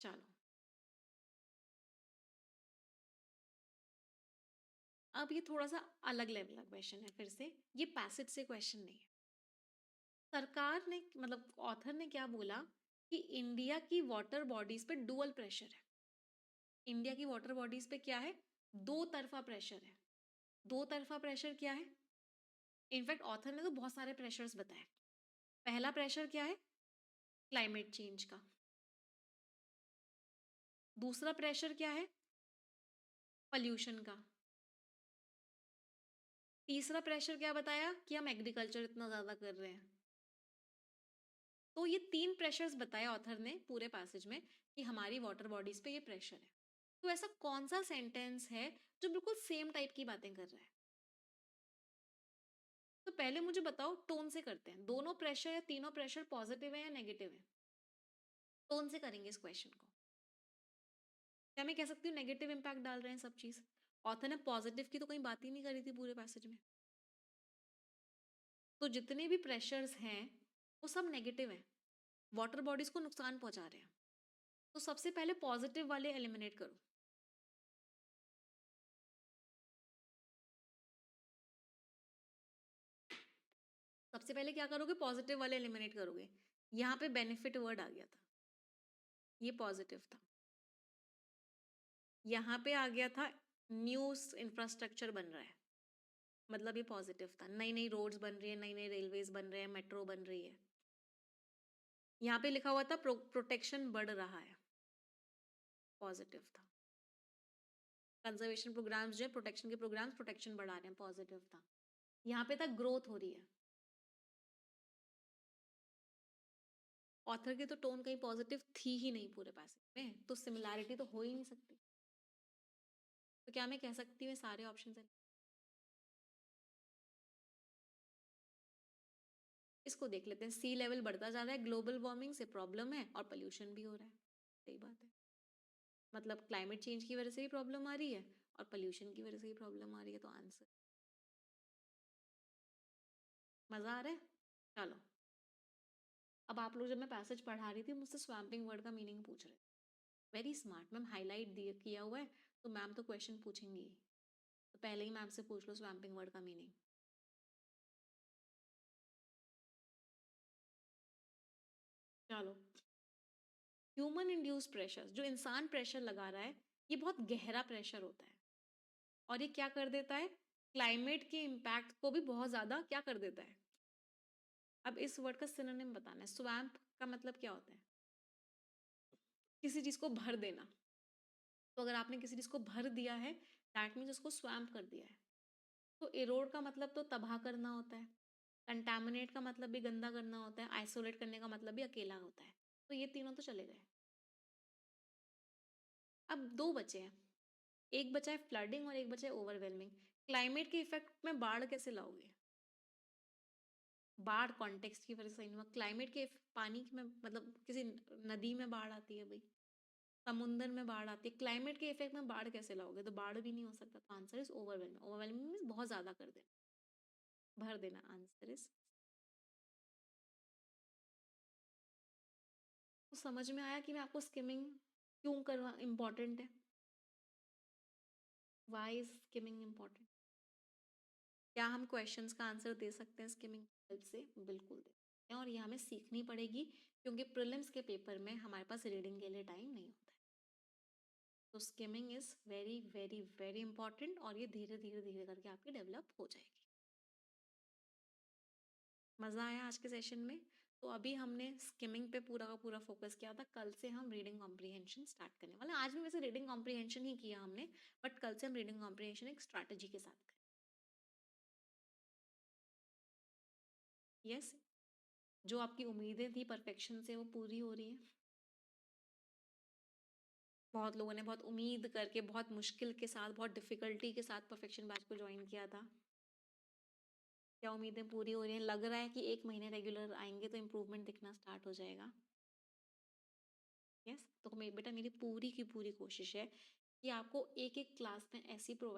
चलो, अब ये थोड़ा सा अलग लेवल का क्वेश्चन है, फिर से ये पैसेज से क्वेश्चन नहीं है। सरकार ने मतलब ऑथर ने क्या बोला कि इंडिया की वाटर बॉडीज पे डुअल प्रेशर है। इंडिया की वाटर बॉडीज पे क्या है, दो तरफा प्रेशर है। दो तरफा प्रेशर क्या है, इनफैक्ट ऑथर ने तो बहुत सारे प्रेशर्स बताए। पहला प्रेशर क्या है, क्लाइमेट चेंज का। दूसरा प्रेशर क्या है, पॉल्यूशन का। तीसरा प्रेशर क्या बताया कि हम एग्रीकल्चर इतना ज्यादा कर रहे हैं। तो ये तीन प्रेशर्स बताए ऑथर ने पूरे पैसेज में कि हमारी वाटर बॉडीज पे ये प्रेशर है। तो ऐसा कौन सा सेंटेंस है जो बिल्कुल सेम टाइप की बातें कर रहा है? तो पहले मुझे बताओ, टोन से करते हैं, दोनों प्रेशर या तीनों प्रेशर पॉजिटिव है या नेगेटिव है? टोन से करेंगे इस क्वेश्चन को। क्या मैं कह सकती हूँ नेगेटिव इंपैक्ट डाल रहे हैं सब चीज? ऑथर ने पॉजिटिव की तो कहीं बात ही नहीं करी थी पूरे पैसेज में। तो जितने भी प्रेशर्स हैं वो सब नेगेटिव हैं, वाटर बॉडीज को नुकसान पहुंचा रहे हैं। तो सबसे पहले पॉजिटिव वाले एलिमिनेट करो। सबसे पहले क्या करोगे, पॉजिटिव वाले एलिमिनेट करोगे। यहाँ पे बेनिफिट वर्ड आ गया था, ये पॉजिटिव था। यहाँ पे आ गया था न्यू इंफ्रास्ट्रक्चर बन रहा है, मतलब ये पॉजिटिव था। नई नई रोड्स बन रही है, नई नई रेलवेज बन रहे हैं, मेट्रो बन रही है। यहाँ पे लिखा हुआ था प्रोटेक्शन बढ़ रहा है, पॉजिटिव था। कंजर्वेशन प्रोग्राम्स जो है, प्रोटेक्शन के प्रोग्राम्स प्रोटेक्शन बढ़ा रहे हैं, पॉजिटिव था। यहाँ पे तक ग्रोथ हो रही है। ऑथर की तो टोन कहीं पॉजिटिव थी ही नहीं पूरे पैसेज में, तो सिमिलैरिटी तो हो ही नहीं सकती। तो क्या मैं कह सकती हूँ सारे ऑप्शन है? इसको देख लेते हैं। सी लेवल बढ़ता जा रहा है, ग्लोबल वार्मिंग से प्रॉब्लम है, और पोल्यूशन भी हो रहा है। सही बात है, मतलब क्लाइमेट चेंज की वजह से भी प्रॉब्लम आ रही है और पोल्यूशन की वजह से भी प्रॉब्लम आ रही है, तो आंसर। मजा आ रहा है? चलो, अब आप लोग, जब मैं पैसेज पढ़ा रही थी मुझसे स्वैम्पिंग वर्ड का मीनिंग पूछ रहे थे। वेरी स्मार्ट मैम, हाईलाइट दिया किया हुआ है, तो मैम तो क्वेश्चन पूछेंगी ही। तो पहले ही मैम से पूछ लो स्वैम्पिंग वर्ड का मीनिंग। चलो, ह्यूमन इंड्यूस प्रेशर, जो इंसान प्रेशर लगा रहा है, ये बहुत गहरा प्रेशर होता है, और ये क्या कर देता है, क्लाइमेट के इम्पैक्ट को भी बहुत ज्यादा क्या कर देता है। अब इस वर्ड का सिनोनिम बताना है। स्वैम्प का मतलब क्या होता है, किसी चीज को भर देना। तो अगर आपने किसी चीज को भर दिया है, दैट मीन्स उसको स्वैम्प कर दिया है। तो एरोड का मतलब तो तबाह करना होता है, कंटैमिनेट का मतलब भी गंदा करना होता है, आइसोलेट करने का मतलब भी अकेला होता है। तो ये तीनों तो चले गए। अब 2 बचे हैं। एक बचा है फ्लडिंग और एक बचा है ओवरवेलमिंग। क्लाइमेट के इफ़ेक्ट में बाढ़ कैसे लाओगे? बाढ़ कॉन्टेक्स्ट की वजह से नहीं हुआ। क्लाइमेट के पानी में मतलब किसी नदी में बाढ़ आती है भाई, समुंदर में बाढ़ आती है, क्लाइमेट के इफेक्ट में बाढ़ कैसे लाओगे? तो बाढ़ भी नहीं हो सकता। तो answer is overwhelming. Overwhelming means बहुत ज्यादा कर देना, भर देना। Answer is. तो समझ में आया कि मैं आपको स्किमिंग क्यों करवा इम्पोर्टेंट है? Why is skimming important? क्या हम क्वेश्चंस का आंसर दे सकते हैं स्किमिंग की हेल्प से? बिल्कुल दे सकते हैं, और ये हमें सीखनी पड़ेगी क्योंकि प्रीलिम्स के पेपर में हमारे पास रीडिंग के लिए टाइम नहीं होता है। तो skimming is very very very important, और ये धीरे धीरे धीरे करके आपकी डेवलप हो जाएगी। मज़ा आया आज के सेशन में? तो अभी हमने स्किमिंग पे पूरा का पूरा फोकस किया था। कल से हम रीडिंग कॉम्प्रिहेंशन स्टार्ट करने वाले हैं। आज भी वैसे रीडिंग कॉम्प्रिहेंशन ही किया हमने, बट कल से हम रीडिंग कॉम्प्रिहेंशन एक स्ट्रैटेजी के साथ करें। यस, जो आपकी उम्मीदें थी परफेक्शन से वो पूरी हो रही हैं। बहुत लोगों ने बहुत उम्मीद करके, बहुत मुश्किल के साथ, बहुत डिफिकल्टी के साथ परफेक्शन बैच को ज्वाइन किया था। क्या उम्मीदें पूरी हो रही हैं? लग रहा है कि 1 महीने रेगुलर आएंगे तो इम्प्रूवमेंट दिखना स्टार्ट हो जाएगा। यस, तो बेटा मेरी पूरी की पूरी कोशिश है कि आपको एक एक क्लास में ऐसी प्रोवाइड